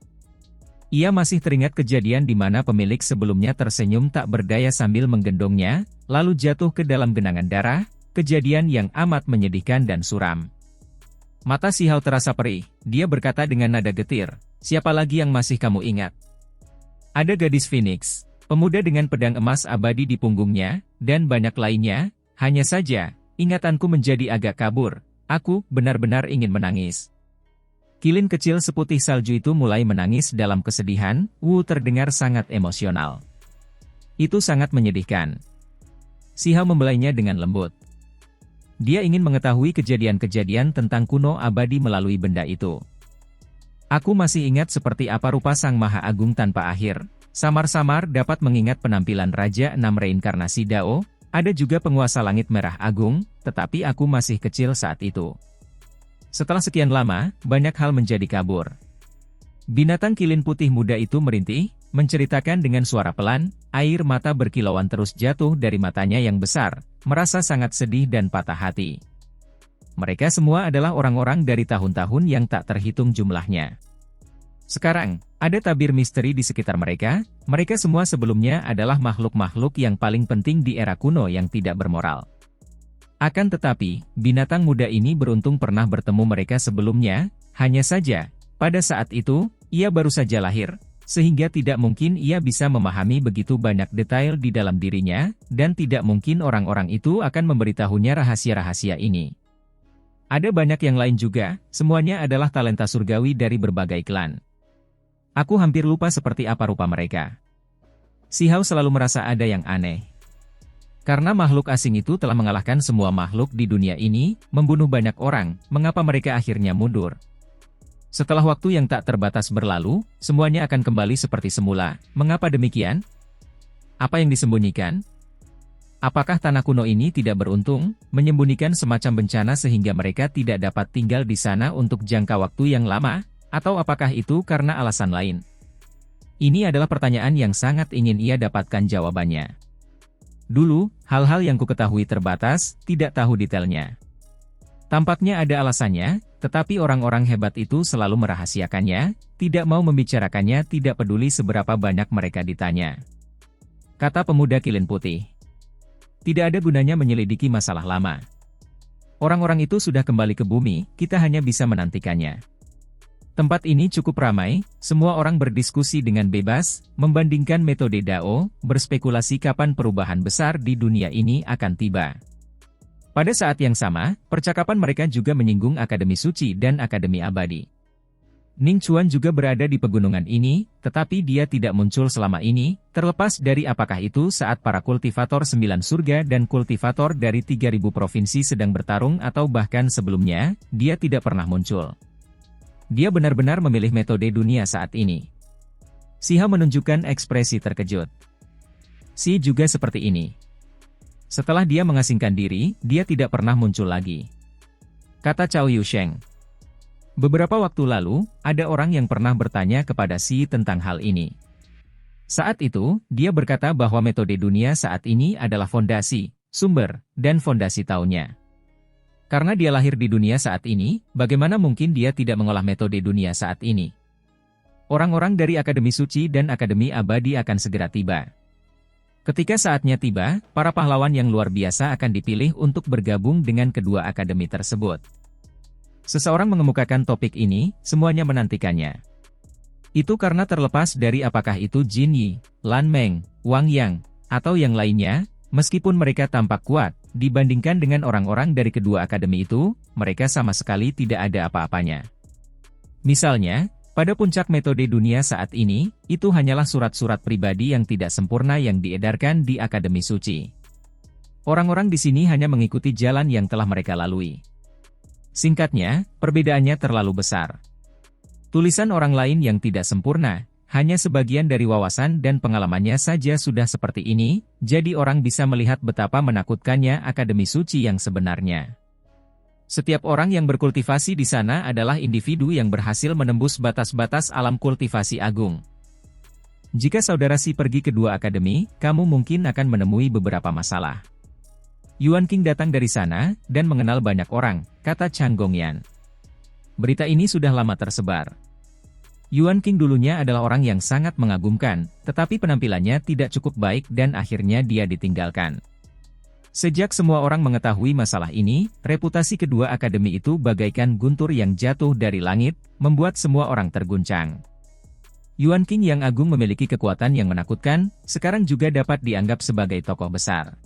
Ia masih teringat kejadian di mana pemilik sebelumnya tersenyum tak berdaya sambil menggendongnya, lalu jatuh ke dalam genangan darah, kejadian yang amat menyedihkan dan suram. Mata Si Hao terasa perih, dia berkata dengan nada getir, siapa lagi yang masih kamu ingat? Ada gadis Phoenix, pemuda dengan pedang emas abadi di punggungnya, dan banyak lainnya, hanya saja, ingatanku menjadi agak kabur, aku benar-benar ingin menangis. Kilin kecil seputih salju itu mulai menangis dalam kesedihan, terdengar sangat emosional. Itu sangat menyedihkan. Si Hao membelainya dengan lembut. Dia ingin mengetahui kejadian-kejadian tentang kuno abadi melalui benda itu. Aku masih ingat seperti apa rupa Sang Maha Agung tanpa akhir, samar-samar dapat mengingat penampilan Raja 6 Reinkarnasi Dao, ada juga penguasa Langit Merah Agung, tetapi aku masih kecil saat itu. Setelah sekian lama, banyak hal menjadi kabur. Binatang kilin putih muda itu merintih, menceritakan dengan suara pelan, air mata berkilauan terus jatuh dari matanya yang besar, merasa sangat sedih dan patah hati. Mereka semua adalah orang-orang dari tahun-tahun yang tak terhitung jumlahnya. Sekarang, ada tabir misteri di sekitar mereka, mereka semua sebelumnya adalah makhluk-makhluk yang paling penting di era kuno yang tidak bermoral. Akan tetapi, binatang muda ini beruntung pernah bertemu mereka sebelumnya, hanya saja, pada saat itu, ia baru saja lahir, sehingga tidak mungkin ia bisa memahami begitu banyak detail di dalam dirinya, dan tidak mungkin orang-orang itu akan memberitahunya rahasia-rahasia ini. Ada banyak yang lain juga, semuanya adalah talenta surgawi dari berbagai klan. Aku hampir lupa seperti apa rupa mereka. Si Hao selalu merasa ada yang aneh. Karena makhluk asing itu telah mengalahkan semua makhluk di dunia ini, membunuh banyak orang, mengapa mereka akhirnya mundur? Setelah waktu yang tak terbatas berlalu, semuanya akan kembali seperti semula. Mengapa demikian? Apa yang disembunyikan? Apakah tanah kuno ini tidak beruntung, menyembunyikan semacam bencana sehingga mereka tidak dapat tinggal di sana untuk jangka waktu yang lama? Atau apakah itu karena alasan lain? Ini adalah pertanyaan yang sangat ingin ia dapatkan jawabannya. Dulu, hal-hal yang kuketahui terbatas, tidak tahu detailnya. Tampaknya ada alasannya, tetapi orang-orang hebat itu selalu merahasiakannya, tidak mau membicarakannya, tidak peduli seberapa banyak mereka ditanya. Kata pemuda kilin putih. Tidak ada gunanya menyelidiki masalah lama. Orang-orang itu sudah kembali ke bumi, kita hanya bisa menantikannya. Tempat ini cukup ramai, semua orang berdiskusi dengan bebas, membandingkan metode Dao, berspekulasi kapan perubahan besar di dunia ini akan tiba. Pada saat yang sama, percakapan mereka juga menyinggung Akademi Suci dan Akademi Abadi. Ning Chuan juga berada di pegunungan ini, tetapi dia tidak muncul selama ini, terlepas dari apakah itu saat para kultivator 9 surga dan kultivator dari 3.000 provinsi sedang bertarung atau bahkan sebelumnya, dia tidak pernah muncul. Dia benar-benar memilih metode dunia saat ini. Siha menunjukkan ekspresi terkejut. Si juga seperti ini. Setelah dia mengasingkan diri, dia tidak pernah muncul lagi. Kata Cao Yusheng. Beberapa waktu lalu, ada orang yang pernah bertanya kepada Si tentang hal ini. Saat itu, dia berkata bahwa metode dunia saat ini adalah fondasi, sumber, dan fondasi taunya. Karena dia lahir di dunia saat ini, bagaimana mungkin dia tidak mengolah metode dunia saat ini? Orang-orang dari Akademi Suci dan Akademi Abadi akan segera tiba. Ketika saatnya tiba, para pahlawan yang luar biasa akan dipilih untuk bergabung dengan kedua akademi tersebut. Seseorang mengemukakan topik ini, semuanya menantikannya. Itu karena terlepas dari apakah itu Jin Yi, Lan Meng, Wang Yang, atau yang lainnya, meskipun mereka tampak kuat, dibandingkan dengan orang-orang dari kedua akademi itu, mereka sama sekali tidak ada apa-apanya. Misalnya, pada puncak metode dunia saat ini, itu hanyalah surat-surat pribadi yang tidak sempurna yang diedarkan di Akademi Suci. Orang-orang di sini hanya mengikuti jalan yang telah mereka lalui. Singkatnya, perbedaannya terlalu besar. Tulisan orang lain yang tidak sempurna, hanya sebagian dari wawasan dan pengalamannya saja sudah seperti ini, jadi orang bisa melihat betapa menakutkannya Akademi Suci yang sebenarnya. Setiap orang yang berkultivasi di sana adalah individu yang berhasil menembus batas-batas alam kultivasi agung. Jika saudara Si pergi ke dua akademi, kamu mungkin akan menemui beberapa masalah. Yuan King datang dari sana, dan mengenal banyak orang, kata Chang Gongyan. Berita ini sudah lama tersebar. Yuan King dulunya adalah orang yang sangat mengagumkan, tetapi penampilannya tidak cukup baik dan akhirnya dia ditinggalkan. Sejak semua orang mengetahui masalah ini, reputasi kedua akademi itu bagaikan guntur yang jatuh dari langit, membuat semua orang terguncang. Yuan King yang agung memiliki kekuatan yang menakutkan, sekarang juga dapat dianggap sebagai tokoh besar.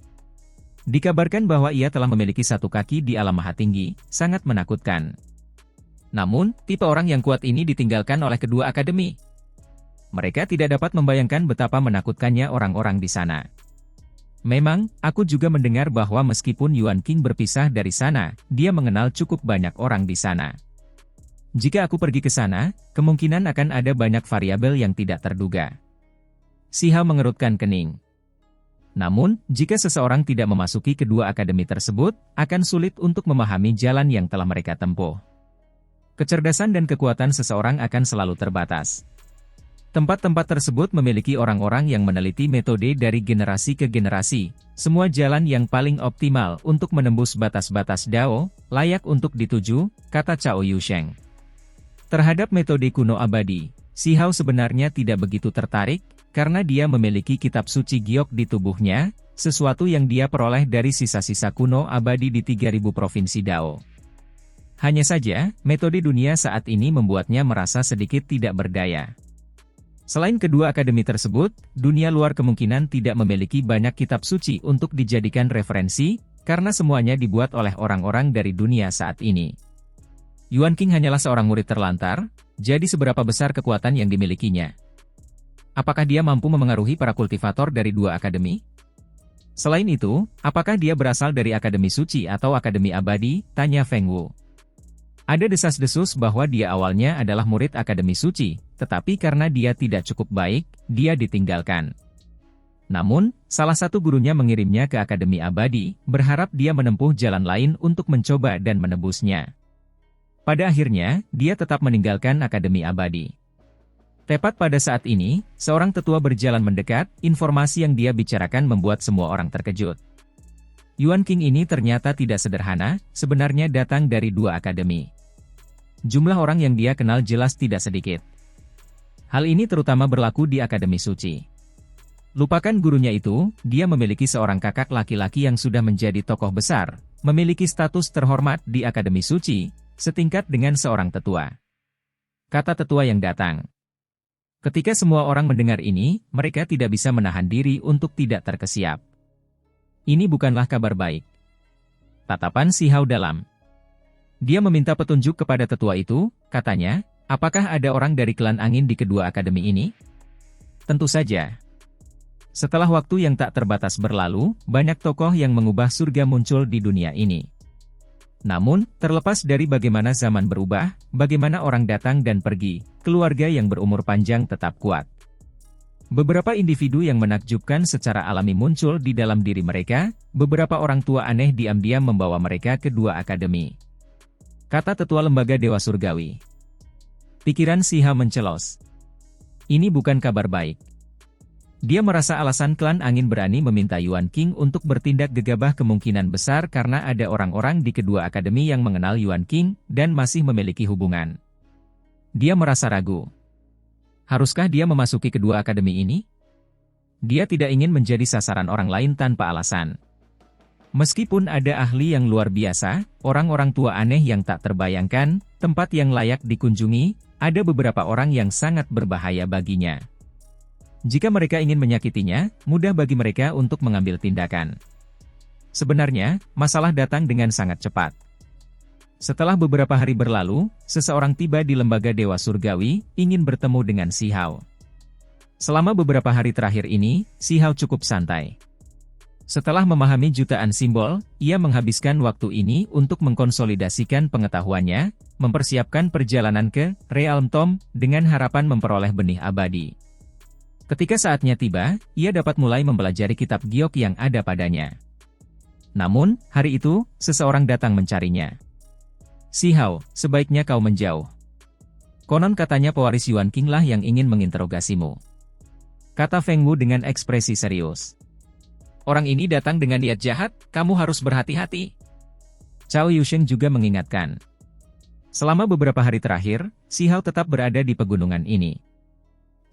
Dikabarkan bahwa ia telah memiliki satu kaki di alam maha tinggi, sangat menakutkan. Namun, tipe orang yang kuat ini ditinggalkan oleh kedua akademi. Mereka tidak dapat membayangkan betapa menakutkannya orang-orang di sana. Memang, aku juga mendengar bahwa meskipun Yuan King berpisah dari sana, dia mengenal cukup banyak orang di sana. Jika aku pergi ke sana, kemungkinan akan ada banyak variabel yang tidak terduga. Siha mengerutkan kening. Namun, jika seseorang tidak memasuki kedua akademi tersebut, akan sulit untuk memahami jalan yang telah mereka tempuh. Kecerdasan dan kekuatan seseorang akan selalu terbatas. Tempat-tempat tersebut memiliki orang-orang yang meneliti metode dari generasi ke generasi, semua jalan yang paling optimal untuk menembus batas-batas Dao, layak untuk dituju, kata Cao Yusheng. Terhadap metode kuno abadi, Si Hao sebenarnya tidak begitu tertarik, karena dia memiliki kitab suci giok di tubuhnya, sesuatu yang dia peroleh dari sisa-sisa kuno abadi di 3.000 provinsi Dao. Hanya saja, metode dunia saat ini membuatnya merasa sedikit tidak berdaya. Selain kedua akademi tersebut, dunia luar kemungkinan tidak memiliki banyak kitab suci untuk dijadikan referensi, karena semuanya dibuat oleh orang-orang dari dunia saat ini. Yuan King hanyalah seorang murid terlantar, jadi seberapa besar kekuatan yang dimilikinya? Apakah dia mampu memengaruhi para kultivator dari dua akademi? Selain itu, apakah dia berasal dari Akademi Suci atau Akademi Abadi? Tanya Feng Wu. Ada desas-desus bahwa dia awalnya adalah murid Akademi Suci, tetapi karena dia tidak cukup baik, dia ditinggalkan. Namun, salah satu gurunya mengirimnya ke Akademi Abadi, berharap dia menempuh jalan lain untuk mencoba dan menebusnya. Pada akhirnya, dia tetap meninggalkan Akademi Abadi. Tepat pada saat ini, seorang tetua berjalan mendekat, informasi yang dia bicarakan membuat semua orang terkejut. Yuan King ini ternyata tidak sederhana, sebenarnya datang dari dua akademi. Jumlah orang yang dia kenal jelas tidak sedikit. Hal ini terutama berlaku di Akademi Suci. Lupakan gurunya itu, dia memiliki seorang kakak laki-laki yang sudah menjadi tokoh besar, memiliki status terhormat di Akademi Suci, setingkat dengan seorang tetua. Kata tetua yang datang. Ketika semua orang mendengar ini, mereka tidak bisa menahan diri untuk tidak terkesiap. Ini bukanlah kabar baik. Tatapan Si Hao dalam. Dia meminta petunjuk kepada tetua itu, katanya, apakah ada orang dari klan angin di kedua akademi ini? Tentu saja. Setelah waktu yang tak terbatas berlalu, banyak tokoh yang mengubah surga muncul di dunia ini. Namun, terlepas dari bagaimana zaman berubah, bagaimana orang datang dan pergi, keluarga yang berumur panjang tetap kuat. Beberapa individu yang menakjubkan secara alami muncul di dalam diri mereka, beberapa orang tua aneh diam-diam membawa mereka ke dua akademi. Kata tetua lembaga Dewa Surgawi. Pikiran Si Hao mencelos. Ini bukan kabar baik. Dia merasa alasan klan angin berani meminta Yuan King untuk bertindak gegabah kemungkinan besar karena ada orang-orang di kedua akademi yang mengenal Yuan King dan masih memiliki hubungan. Dia merasa ragu. Haruskah dia memasuki kedua akademi ini? Dia tidak ingin menjadi sasaran orang lain tanpa alasan. Meskipun ada ahli yang luar biasa, orang-orang tua aneh yang tak terbayangkan, tempat yang layak dikunjungi, ada beberapa orang yang sangat berbahaya baginya. Jika mereka ingin menyakitinya, mudah bagi mereka untuk mengambil tindakan. Sebenarnya, masalah datang dengan sangat cepat. Setelah beberapa hari berlalu, seseorang tiba di lembaga Dewa Surgawi, ingin bertemu dengan Si Hao. Selama beberapa hari terakhir ini, Si Hao cukup santai. Setelah memahami jutaan simbol, ia menghabiskan waktu ini untuk mengkonsolidasikan pengetahuannya, mempersiapkan perjalanan ke Realm Tomb dengan harapan memperoleh benih abadi. Ketika saatnya tiba, ia dapat mulai mempelajari kitab giok yang ada padanya. Namun, hari itu, seseorang datang mencarinya. Si Hao, sebaiknya kau menjauh. Konon katanya pewaris Yuan King lah yang ingin menginterogasimu. Kata Feng Wu dengan ekspresi serius. Orang ini datang dengan niat jahat, kamu harus berhati-hati. Cao Yusheng juga mengingatkan. Selama beberapa hari terakhir, Si Hao tetap berada di pegunungan ini.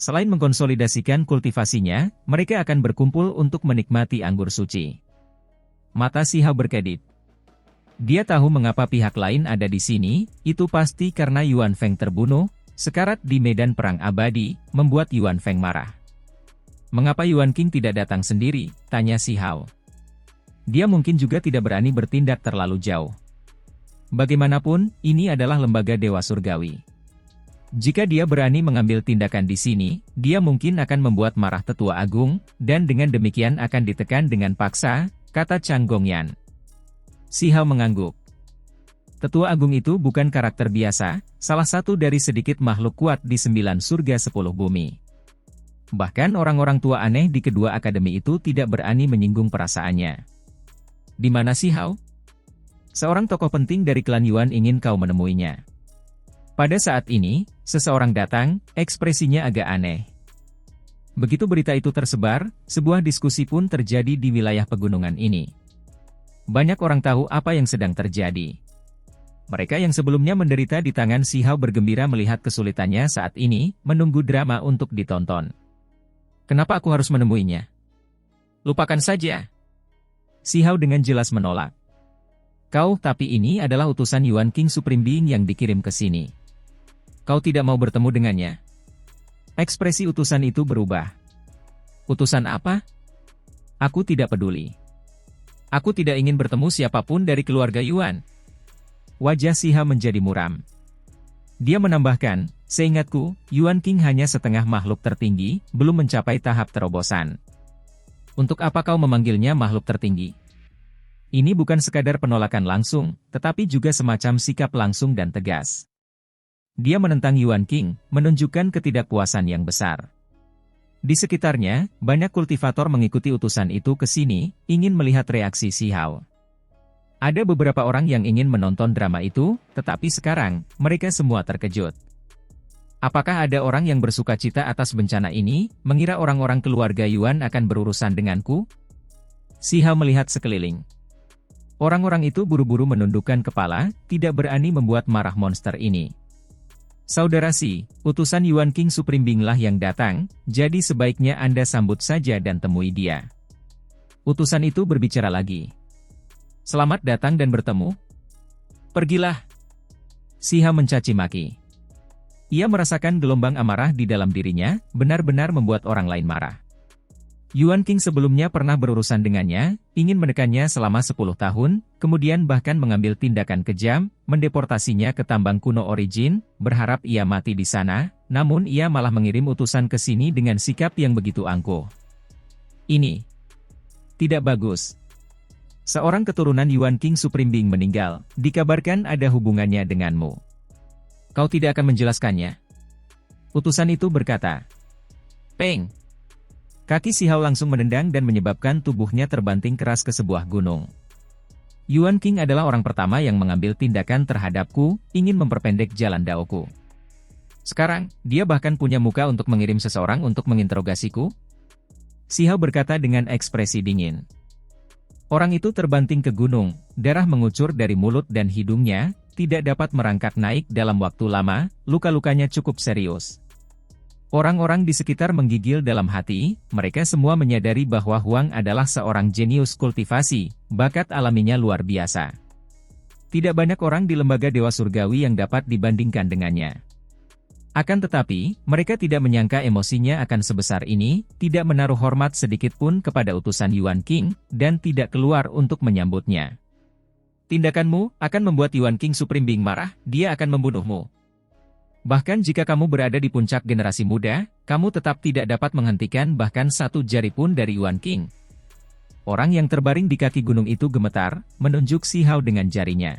Selain mengkonsolidasikan kultivasinya, mereka akan berkumpul untuk menikmati anggur suci. Mata Si Hao berkedip. Dia tahu mengapa pihak lain ada di sini, itu pasti karena Yuan Feng terbunuh, sekarat di medan perang abadi, membuat Yuan Feng marah. Mengapa Yuan King tidak datang sendiri, tanya Si Hao. Dia mungkin juga tidak berani bertindak terlalu jauh. Bagaimanapun, ini adalah lembaga Dewa Surgawi. Jika dia berani mengambil tindakan di sini, dia mungkin akan membuat marah Tetua Agung, dan dengan demikian akan ditekan dengan paksa, kata Chang Gongyan. Si Hao mengangguk. Tetua Agung itu bukan karakter biasa, salah satu dari sedikit makhluk kuat di 9 surga 10 bumi. Bahkan orang-orang tua aneh di kedua akademi itu tidak berani menyinggung perasaannya. Di mana Si Hao? Seorang tokoh penting dari klan Yuan ingin kau menemuinya. Pada saat ini, seseorang datang, ekspresinya agak aneh. Begitu berita itu tersebar, sebuah diskusi pun terjadi di wilayah pegunungan ini. Banyak orang tahu apa yang sedang terjadi. Mereka yang sebelumnya menderita di tangan Si Hao bergembira melihat kesulitannya saat ini, menunggu drama untuk ditonton. Kenapa aku harus menemuinya? Lupakan saja. Si Hao dengan jelas menolak. Tapi ini adalah utusan Yuan King Supreme Being yang dikirim ke sini. Kau tidak mau bertemu dengannya? Ekspresi utusan itu berubah. Utusan apa? Aku tidak peduli. Aku tidak ingin bertemu siapapun dari keluarga Yuan. Wajah Si Hao menjadi muram. Dia menambahkan, seingatku, Yuan King hanya setengah makhluk tertinggi, belum mencapai tahap terobosan. Untuk apa kau memanggilnya makhluk tertinggi? Ini bukan sekadar penolakan langsung, tetapi juga semacam sikap langsung dan tegas. Dia menentang Yuan King, menunjukkan ketidakpuasan yang besar. Di sekitarnya, banyak kultivator mengikuti utusan itu ke sini, ingin melihat reaksi Si Hao. Ada beberapa orang yang ingin menonton drama itu, tetapi sekarang, mereka semua terkejut. Apakah ada orang yang bersukacita atas bencana ini, mengira orang-orang keluarga Yuan akan berurusan denganku? Si Hao melihat sekeliling. Orang-orang itu buru-buru menundukkan kepala, tidak berani membuat marah monster ini. Saudara Si, utusan Yuan King Supreme Being lah yang datang, jadi sebaiknya Anda sambut saja dan temui dia. Utusan itu berbicara lagi. Selamat datang dan bertemu. Pergilah. Siha mencaci maki. Ia merasakan gelombang amarah di dalam dirinya, benar-benar membuat orang lain marah. Yuan King sebelumnya pernah berurusan dengannya, ingin menekannya selama 10 tahun, kemudian bahkan mengambil tindakan kejam, mendeportasinya ke tambang kuno Origin, berharap ia mati di sana, namun ia malah mengirim utusan ke sini dengan sikap yang begitu angkuh. Ini tidak bagus. Seorang keturunan Yuan King Supreme Being meninggal, dikabarkan ada hubungannya denganmu. Kau tidak akan menjelaskannya? Utusan itu berkata. Peng! Kaki Sihao langsung menendang dan menyebabkan tubuhnya terbanting keras ke sebuah gunung. Yuan King adalah orang pertama yang mengambil tindakan terhadapku, ingin memperpendek jalan daoku. Sekarang, dia bahkan punya muka untuk mengirim seseorang untuk menginterogasiku? Sihao berkata dengan ekspresi dingin. Orang itu terbanting ke gunung, darah mengucur dari mulut dan hidungnya, tidak dapat merangkak naik dalam waktu lama, luka-lukanya cukup serius. Orang-orang di sekitar menggigil dalam hati, mereka semua menyadari bahwa Huang adalah seorang jenius kultivasi, bakat alaminya luar biasa. Tidak banyak orang di lembaga Dewa Surgawi yang dapat dibandingkan dengannya. Akan tetapi, mereka tidak menyangka emosinya akan sebesar ini, tidak menaruh hormat sedikit pun kepada utusan Yuan King, dan tidak keluar untuk menyambutnya. Tindakanmu akan membuat Yuan King Supreme Being marah, dia akan membunuhmu. Bahkan jika kamu berada di puncak generasi muda, kamu tetap tidak dapat menghentikan bahkan satu jari pun dari Yuan King. Orang yang terbaring di kaki gunung itu gemetar, menunjuk Sihao dengan jarinya.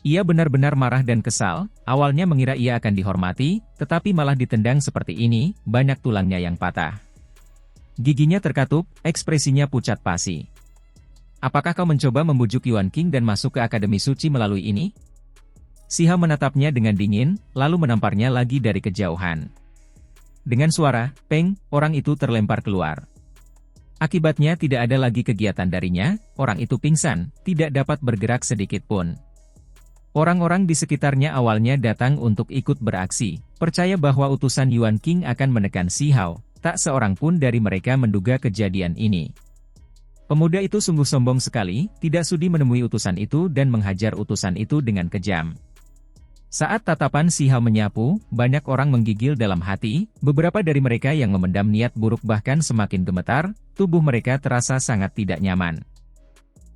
Ia benar-benar marah dan kesal, awalnya mengira ia akan dihormati, tetapi malah ditendang seperti ini, banyak tulangnya yang patah. Giginya terkatup, ekspresinya pucat pasi. Apakah kau mencoba membujuk Yuan King dan masuk ke Akademi Suci melalui ini? Sihao menatapnya dengan dingin, lalu menamparnya lagi dari kejauhan. Dengan suara, peng, orang itu terlempar keluar. Akibatnya tidak ada lagi kegiatan darinya, orang itu pingsan, tidak dapat bergerak sedikit pun. Orang-orang di sekitarnya awalnya datang untuk ikut beraksi, percaya bahwa utusan Yuan King akan menekan Sihao, tak seorang pun dari mereka menduga kejadian ini. Pemuda itu sungguh sombong sekali, tidak sudi menemui utusan itu dan menghajar utusan itu dengan kejam. Saat tatapan Sihao menyapu, banyak orang menggigil dalam hati, beberapa dari mereka yang memendam niat buruk bahkan semakin gemetar, tubuh mereka terasa sangat tidak nyaman.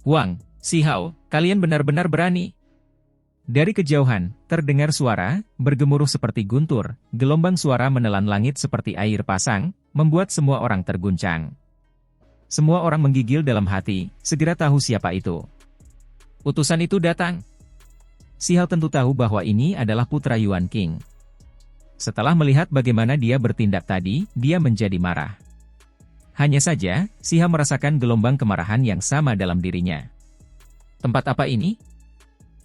Huang, Sihao, kalian benar-benar berani. Dari kejauhan, terdengar suara, bergemuruh seperti guntur, gelombang suara menelan langit seperti air pasang, membuat semua orang terguncang. Semua orang menggigil dalam hati, segera tahu siapa itu. Utusan itu datang. Sihao tentu tahu bahwa ini adalah putra Yuan King. Setelah melihat bagaimana dia bertindak tadi, dia menjadi marah. Hanya saja, Sihao merasakan gelombang kemarahan yang sama dalam dirinya. Tempat apa ini?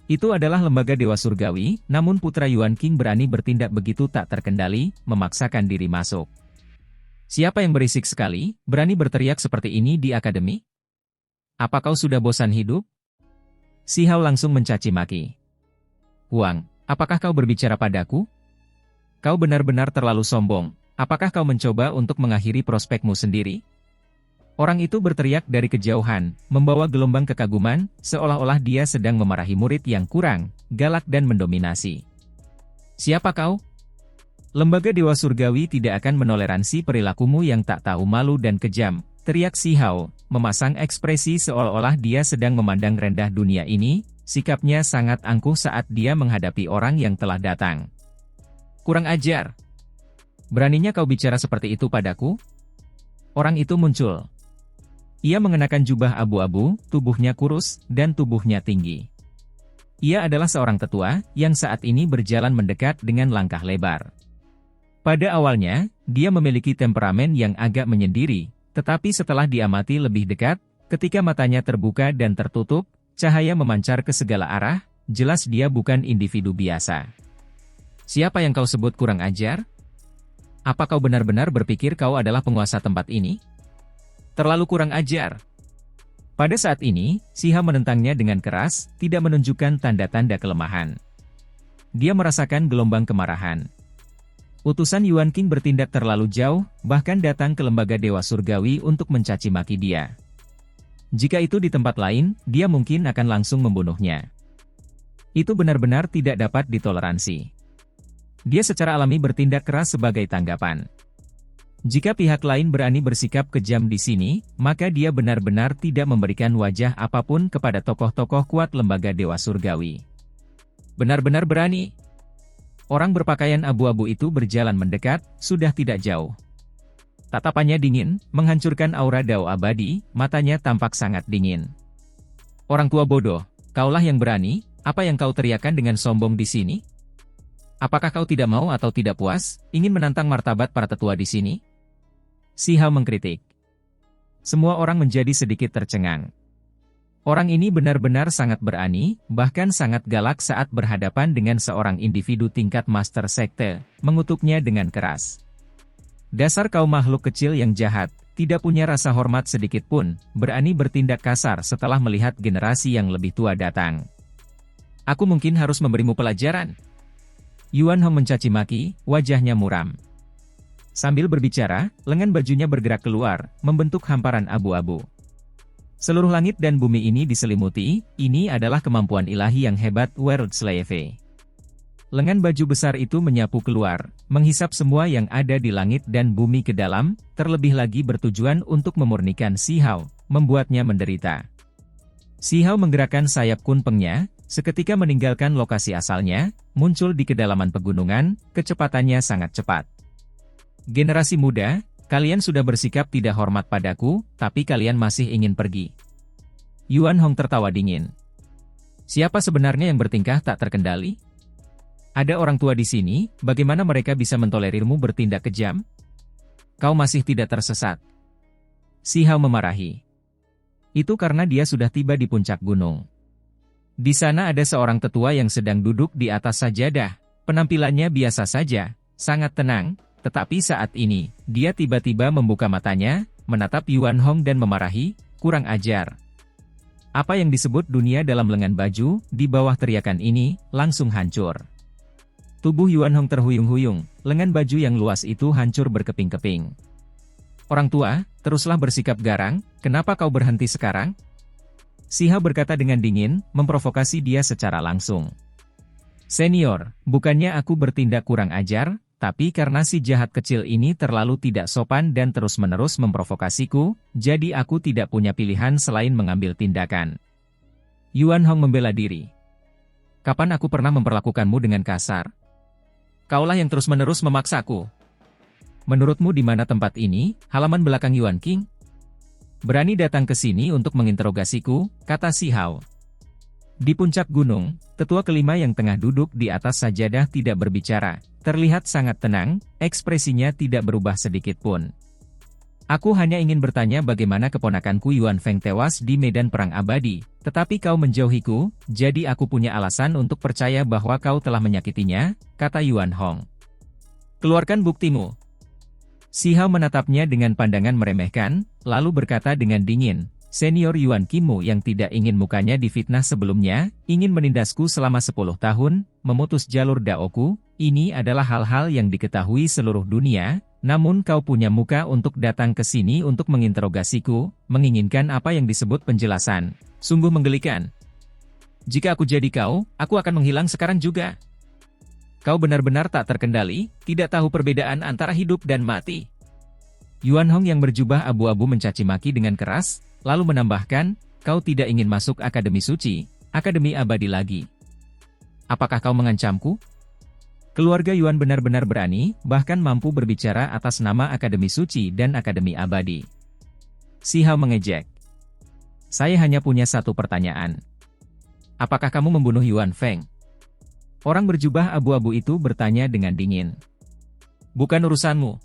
Itu adalah lembaga Dewa Surgawi, namun putra Yuan King berani bertindak begitu tak terkendali, memaksakan diri masuk. Siapa yang berisik sekali, berani berteriak seperti ini di akademi? Apa kau sudah bosan hidup? Sihao langsung mencaci maki. Huang, apakah kau berbicara padaku? Kau benar-benar terlalu sombong, apakah kau mencoba untuk mengakhiri prospekmu sendiri? Orang itu berteriak dari kejauhan, membawa gelombang kekaguman, seolah-olah dia sedang memarahi murid yang kurang, galak dan mendominasi. Siapa kau? Lembaga Dewa Surgawi tidak akan menoleransi perilakumu yang tak tahu malu dan kejam, teriak Sihao, memasang ekspresi seolah-olah dia sedang memandang rendah dunia ini. Sikapnya sangat angkuh saat dia menghadapi orang yang telah datang. Kurang ajar. Beraninya kau bicara seperti itu padaku? Orang itu muncul. Ia mengenakan jubah abu-abu, tubuhnya kurus, dan tubuhnya tinggi. Ia adalah seorang tetua, yang saat ini berjalan mendekat dengan langkah lebar. Pada awalnya, dia memiliki temperamen yang agak menyendiri, tetapi setelah diamati lebih dekat, ketika matanya terbuka dan tertutup, cahaya memancar ke segala arah, jelas dia bukan individu biasa. Siapa yang kau sebut kurang ajar? Apa kau benar-benar berpikir kau adalah penguasa tempat ini? Terlalu kurang ajar. Pada saat ini, Sihao menentangnya dengan keras, tidak menunjukkan tanda-tanda kelemahan. Dia merasakan gelombang kemarahan. Utusan Yuan King bertindak terlalu jauh, bahkan datang ke lembaga Dewa Surgawi untuk mencaci maki dia. Jika itu di tempat lain, dia mungkin akan langsung membunuhnya. Itu benar-benar tidak dapat ditoleransi. Dia secara alami bertindak keras sebagai tanggapan. Jika pihak lain berani bersikap kejam di sini, maka dia benar-benar tidak memberikan wajah apapun kepada tokoh-tokoh kuat lembaga Dewa Surgawi. Benar-benar berani. Orang berpakaian abu-abu itu berjalan mendekat, sudah tidak jauh. Tatapannya dingin, menghancurkan aura Dao abadi, matanya tampak sangat dingin. Orang tua bodoh, kaulah yang berani, apa yang kau teriakan dengan sombong di sini? Apakah kau tidak mau atau tidak puas, ingin menantang martabat para tetua di sini? Si Hao mengkritik. Semua orang menjadi sedikit tercengang. Orang ini benar-benar sangat berani, bahkan sangat galak saat berhadapan dengan seorang individu tingkat master sekte, mengutuknya dengan keras. Dasar kaum makhluk kecil yang jahat, tidak punya rasa hormat sedikit pun, berani bertindak kasar setelah melihat generasi yang lebih tua datang. Aku mungkin harus memberimu pelajaran. Yuan Hong mencaci maki, wajahnya muram. Sambil berbicara, lengan bajunya bergerak keluar, membentuk hamparan abu-abu. Seluruh langit dan bumi ini diselimuti, ini adalah kemampuan ilahi yang hebat World Slave. Lengan baju besar itu menyapu keluar, menghisap semua yang ada di langit dan bumi ke dalam, terlebih lagi bertujuan untuk memurnikan Si Hao, membuatnya menderita. Si Hao menggerakkan sayap kunpengnya, seketika meninggalkan lokasi asalnya, muncul di kedalaman pegunungan, kecepatannya sangat cepat. Generasi muda, kalian sudah bersikap tidak hormat padaku, tapi kalian masih ingin pergi. Yuan Hong tertawa dingin. Siapa sebenarnya yang bertingkah tak terkendali? Ada orang tua di sini, bagaimana mereka bisa mentolerirmu bertindak kejam? Kau masih tidak tersesat. Si Hao memarahi. Itu karena dia sudah tiba di puncak gunung. Di sana ada seorang tetua yang sedang duduk di atas sajadah. Penampilannya biasa saja, sangat tenang, tetapi saat ini, dia tiba-tiba membuka matanya, menatap Yuan Hong dan memarahi, kurang ajar. Apa yang disebut dunia dalam lengan baju, di bawah teriakan ini, langsung hancur. Tubuh Yuan Hong terhuyung-huyung, lengan baju yang luas itu hancur berkeping-keping. Orang tua, teruslah bersikap garang, kenapa kau berhenti sekarang? Si Hao berkata dengan dingin, memprovokasi dia secara langsung. Senior, bukannya aku bertindak kurang ajar, tapi karena si jahat kecil ini terlalu tidak sopan dan terus-menerus memprovokasiku, jadi aku tidak punya pilihan selain mengambil tindakan. Yuan Hong membela diri. Kapan aku pernah memperlakukanmu dengan kasar? Kaulah yang terus-menerus memaksaku. Menurutmu di mana tempat ini, halaman belakang Yuan King? Berani datang ke sini untuk menginterogasiku, kata Si Hao. Di puncak gunung, tetua kelima yang tengah duduk di atas sajadah tidak berbicara, terlihat sangat tenang, ekspresinya tidak berubah sedikit pun. Aku hanya ingin bertanya bagaimana keponakanku Yuan Feng tewas di medan perang abadi, tetapi kau menjauhiku, jadi aku punya alasan untuk percaya bahwa kau telah menyakitinya, kata Yuan Hong. Keluarkan buktimu. Si Hao menatapnya dengan pandangan meremehkan, lalu berkata dengan dingin, senior Yuan Kimu yang tidak ingin mukanya difitnah sebelumnya, ingin menindasku selama 10 tahun, memutus jalur daoku, ini adalah hal-hal yang diketahui seluruh dunia, namun kau punya muka untuk datang ke sini untuk menginterogasiku, menginginkan apa yang disebut penjelasan. Sungguh menggelikan. Jika aku jadi kau, aku akan menghilang sekarang juga. Kau benar-benar tak terkendali, tidak tahu perbedaan antara hidup dan mati. Yuan Hong yang berjubah abu-abu mencaci maki dengan keras, lalu menambahkan, kau tidak ingin masuk Akademi Suci, Akademi Abadi lagi. Apakah kau mengancamku? Keluarga Yuan benar-benar berani, bahkan mampu berbicara atas nama Akademi Suci dan Akademi Abadi. Si Hao mengejek. Saya hanya punya satu pertanyaan. Apakah kamu membunuh Yuan Feng? Orang berjubah abu-abu itu bertanya dengan dingin. Bukan urusanmu.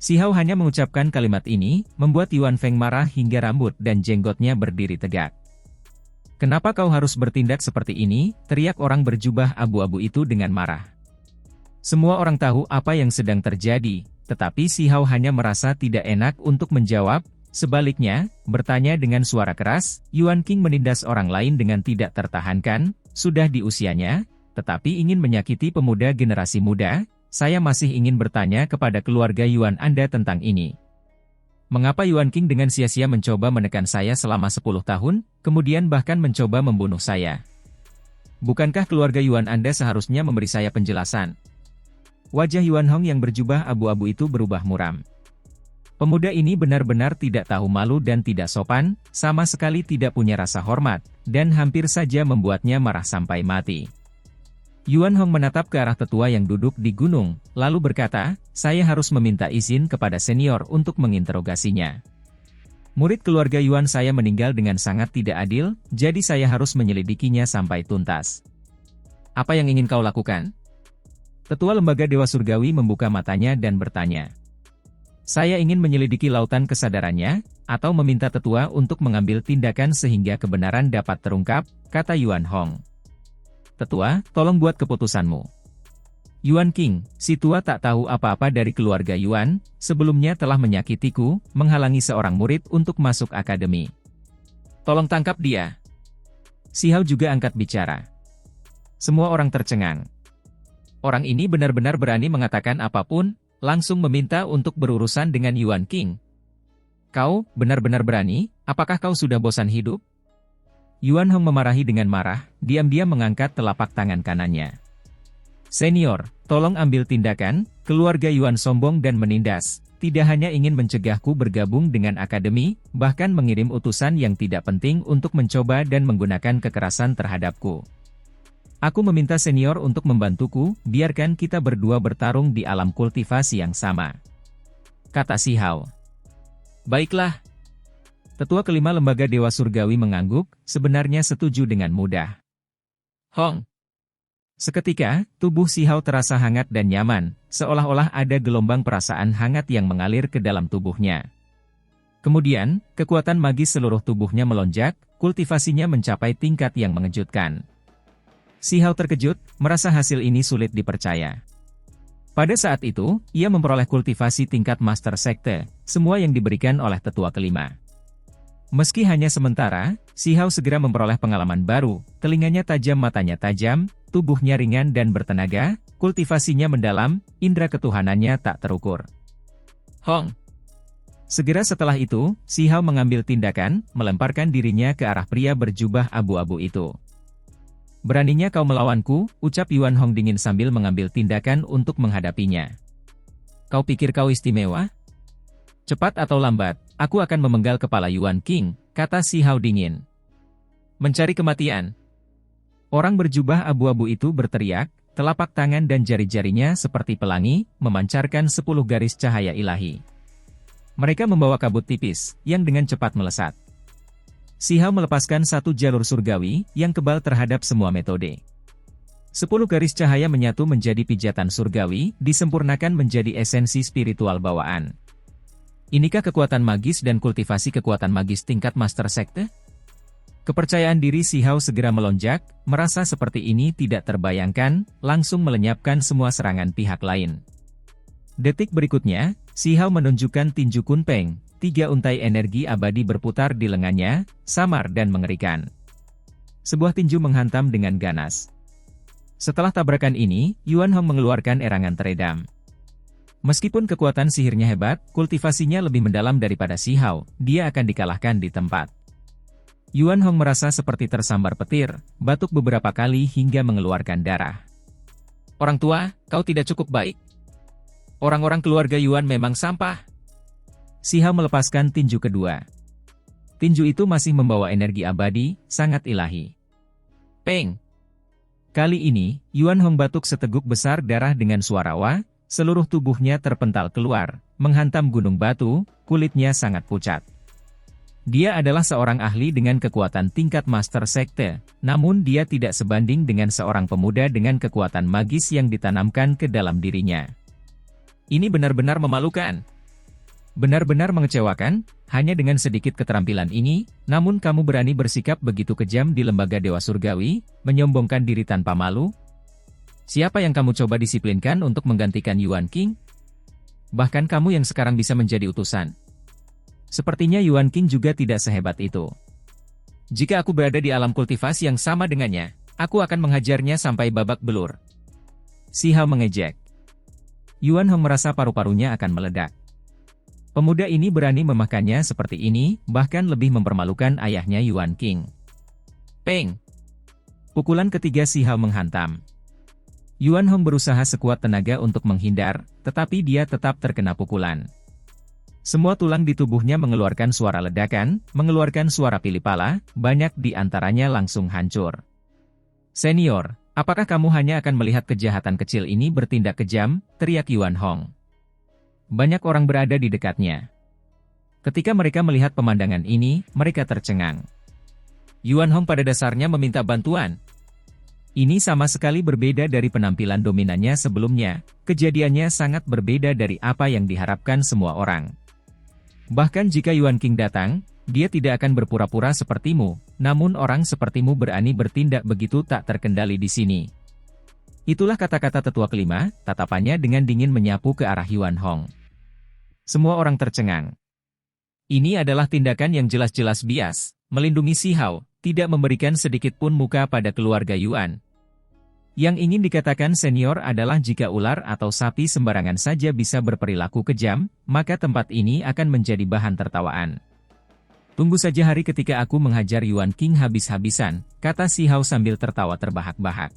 Si Hao hanya mengucapkan kalimat ini, membuat Yuan Feng marah hingga rambut dan jenggotnya berdiri tegak. Kenapa kau harus bertindak seperti ini? Teriak orang berjubah abu-abu itu dengan marah. Semua orang tahu apa yang sedang terjadi, tetapi Si Hao hanya merasa tidak enak untuk menjawab. Sebaliknya, bertanya dengan suara keras, Yuan King menindas orang lain dengan tidak tertahankan, sudah di usianya, tetapi ingin menyakiti pemuda generasi muda. Saya masih ingin bertanya kepada keluarga Yuan Anda tentang ini. Mengapa Yuan King dengan sia-sia mencoba menekan saya selama 10 tahun, kemudian bahkan mencoba membunuh saya? Bukankah keluarga Yuan Anda seharusnya memberi saya penjelasan? Wajah Yuan Hong yang berjubah abu-abu itu berubah muram. Pemuda ini benar-benar tidak tahu malu dan tidak sopan, sama sekali tidak punya rasa hormat, dan hampir saja membuatnya marah sampai mati. Yuan Hong menatap ke arah tetua yang duduk di gunung, lalu berkata, "Saya harus meminta izin kepada senior untuk menginterogasinya. Murid keluarga Yuan saya meninggal dengan sangat tidak adil, jadi saya harus menyelidikinya sampai tuntas. Apa yang ingin kau lakukan?" Tetua lembaga Dewa Surgawi membuka matanya dan bertanya. "Saya ingin menyelidiki lautan kesadarannya, atau meminta tetua untuk mengambil tindakan sehingga kebenaran dapat terungkap," kata Yuan Hong. "Tetua, tolong buat keputusanmu." Yuan King, si tua tak tahu apa-apa dari keluarga Yuan, sebelumnya telah menyakitiku, menghalangi seorang murid untuk masuk akademi. "Tolong tangkap dia." Si Hao juga angkat bicara. Semua orang tercengang. Orang ini benar-benar berani mengatakan apapun, langsung meminta untuk berurusan dengan Yuan King. "Kau, benar-benar berani, apakah kau sudah bosan hidup?" Yuan Hong memarahi dengan marah, diam-diam mengangkat telapak tangan kanannya. "Senior, tolong ambil tindakan, keluarga Yuan sombong dan menindas, tidak hanya ingin mencegahku bergabung dengan akademi, bahkan mengirim utusan yang tidak penting untuk mencoba dan menggunakan kekerasan terhadapku. Aku meminta senior untuk membantuku, biarkan kita berdua bertarung di alam kultivasi yang sama," kata si Hao. "Baiklah." Tetua kelima lembaga Dewa Surgawi mengangguk, sebenarnya setuju dengan mudah. "Hong." Seketika, tubuh si Hao terasa hangat dan nyaman, seolah-olah ada gelombang perasaan hangat yang mengalir ke dalam tubuhnya. Kemudian, kekuatan magis seluruh tubuhnya melonjak, kultivasinya mencapai tingkat yang mengejutkan. Si Hao terkejut, merasa hasil ini sulit dipercaya. Pada saat itu, ia memperoleh kultivasi tingkat Master Sekte, semua yang diberikan oleh tetua kelima. Meski hanya sementara, si Hao segera memperoleh pengalaman baru, telinganya tajam, matanya tajam, tubuhnya ringan dan bertenaga, kultivasinya mendalam, indera ketuhanannya tak terukur. "Hong." Segera setelah itu, si Hao mengambil tindakan, melemparkan dirinya ke arah pria berjubah abu-abu itu. "Beraninya kau melawanku," ucap Yuan Hong dingin sambil mengambil tindakan untuk menghadapinya. "Kau pikir kau istimewa? Cepat atau lambat, aku akan memenggal kepala Yuan King," kata si Hao dingin. "Mencari kematian." Orang berjubah abu-abu itu berteriak, telapak tangan dan jari-jarinya seperti pelangi, memancarkan 10 garis cahaya ilahi. Mereka membawa kabut tipis, yang dengan cepat melesat. Si Hao melepaskan satu jalur surgawi, yang kebal terhadap semua metode. 10 garis cahaya menyatu menjadi pijatan surgawi, disempurnakan menjadi esensi spiritual bawaan. Inikah kekuatan magis dan kultivasi kekuatan magis tingkat Master Sekte? Kepercayaan diri si Hao segera melonjak, merasa seperti ini tidak terbayangkan, langsung melenyapkan semua serangan pihak lain. Detik berikutnya, si Hao menunjukkan tinju kunpeng, 3 untai energi abadi berputar di lengannya, samar dan mengerikan. Sebuah tinju menghantam dengan ganas. Setelah tabrakan ini, Yuan Hong mengeluarkan erangan teredam. Meskipun kekuatan sihirnya hebat, kultivasinya lebih mendalam daripada si Hao, dia akan dikalahkan di tempat. Yuan Hong merasa seperti tersambar petir, batuk beberapa kali hingga mengeluarkan darah. "Orang tua, kau tidak cukup baik. Orang-orang keluarga Yuan memang sampah." Si Hao melepaskan tinju kedua. Tinju itu masih membawa energi abadi, sangat ilahi. Peng! Kali ini, Yuan Hong batuk seteguk besar darah dengan suara wah, seluruh tubuhnya terpental keluar, menghantam gunung batu, kulitnya sangat pucat. Dia adalah seorang ahli dengan kekuatan tingkat Master Sekte, namun dia tidak sebanding dengan seorang pemuda dengan kekuatan magis yang ditanamkan ke dalam dirinya. Ini benar-benar memalukan. Benar-benar mengecewakan, hanya dengan sedikit keterampilan ini, namun kamu berani bersikap begitu kejam di lembaga Dewa Surgawi, menyombongkan diri tanpa malu? Siapa yang kamu coba disiplinkan untuk menggantikan Yuan King? Bahkan kamu yang sekarang bisa menjadi utusan. Sepertinya Yuan King juga tidak sehebat itu. Jika aku berada di alam kultivasi yang sama dengannya, aku akan menghajarnya sampai babak belur. Si Hao mengejek. Yuan Hong merasa paru-parunya akan meledak. Pemuda ini berani memakannya seperti ini, bahkan lebih mempermalukan ayahnya Yuan King. Peng! Pukulan ketiga Si Hao menghantam. Yuan Hong berusaha sekuat tenaga untuk menghindar, tetapi dia tetap terkena pukulan. Semua tulang di tubuhnya mengeluarkan suara ledakan, mengeluarkan suara pilih pala, banyak di antaranya langsung hancur. "Senior, apakah kamu hanya akan melihat kejahatan kecil ini bertindak kejam?" teriak Yuan Hong. Banyak orang berada di dekatnya. Ketika mereka melihat pemandangan ini, mereka tercengang. Yuan Hong pada dasarnya meminta bantuan. Ini sama sekali berbeda dari penampilan dominannya sebelumnya, kejadiannya sangat berbeda dari apa yang diharapkan semua orang. Bahkan jika Yuan King datang, dia tidak akan berpura-pura sepertimu, namun orang sepertimu berani bertindak begitu tak terkendali di sini. Itulah kata-kata tetua kelima, tatapannya dengan dingin menyapu ke arah Yuan Hong. Semua orang tercengang. Ini adalah tindakan yang jelas-jelas bias, melindungi Si Hao, tidak memberikan sedikit pun muka pada keluarga Yuan. Yang ingin dikatakan senior adalah jika ular atau sapi sembarangan saja bisa berperilaku kejam, maka tempat ini akan menjadi bahan tertawaan. Tunggu saja hari ketika aku menghajar Yuan King habis-habisan, kata Si Hao sambil tertawa terbahak-bahak.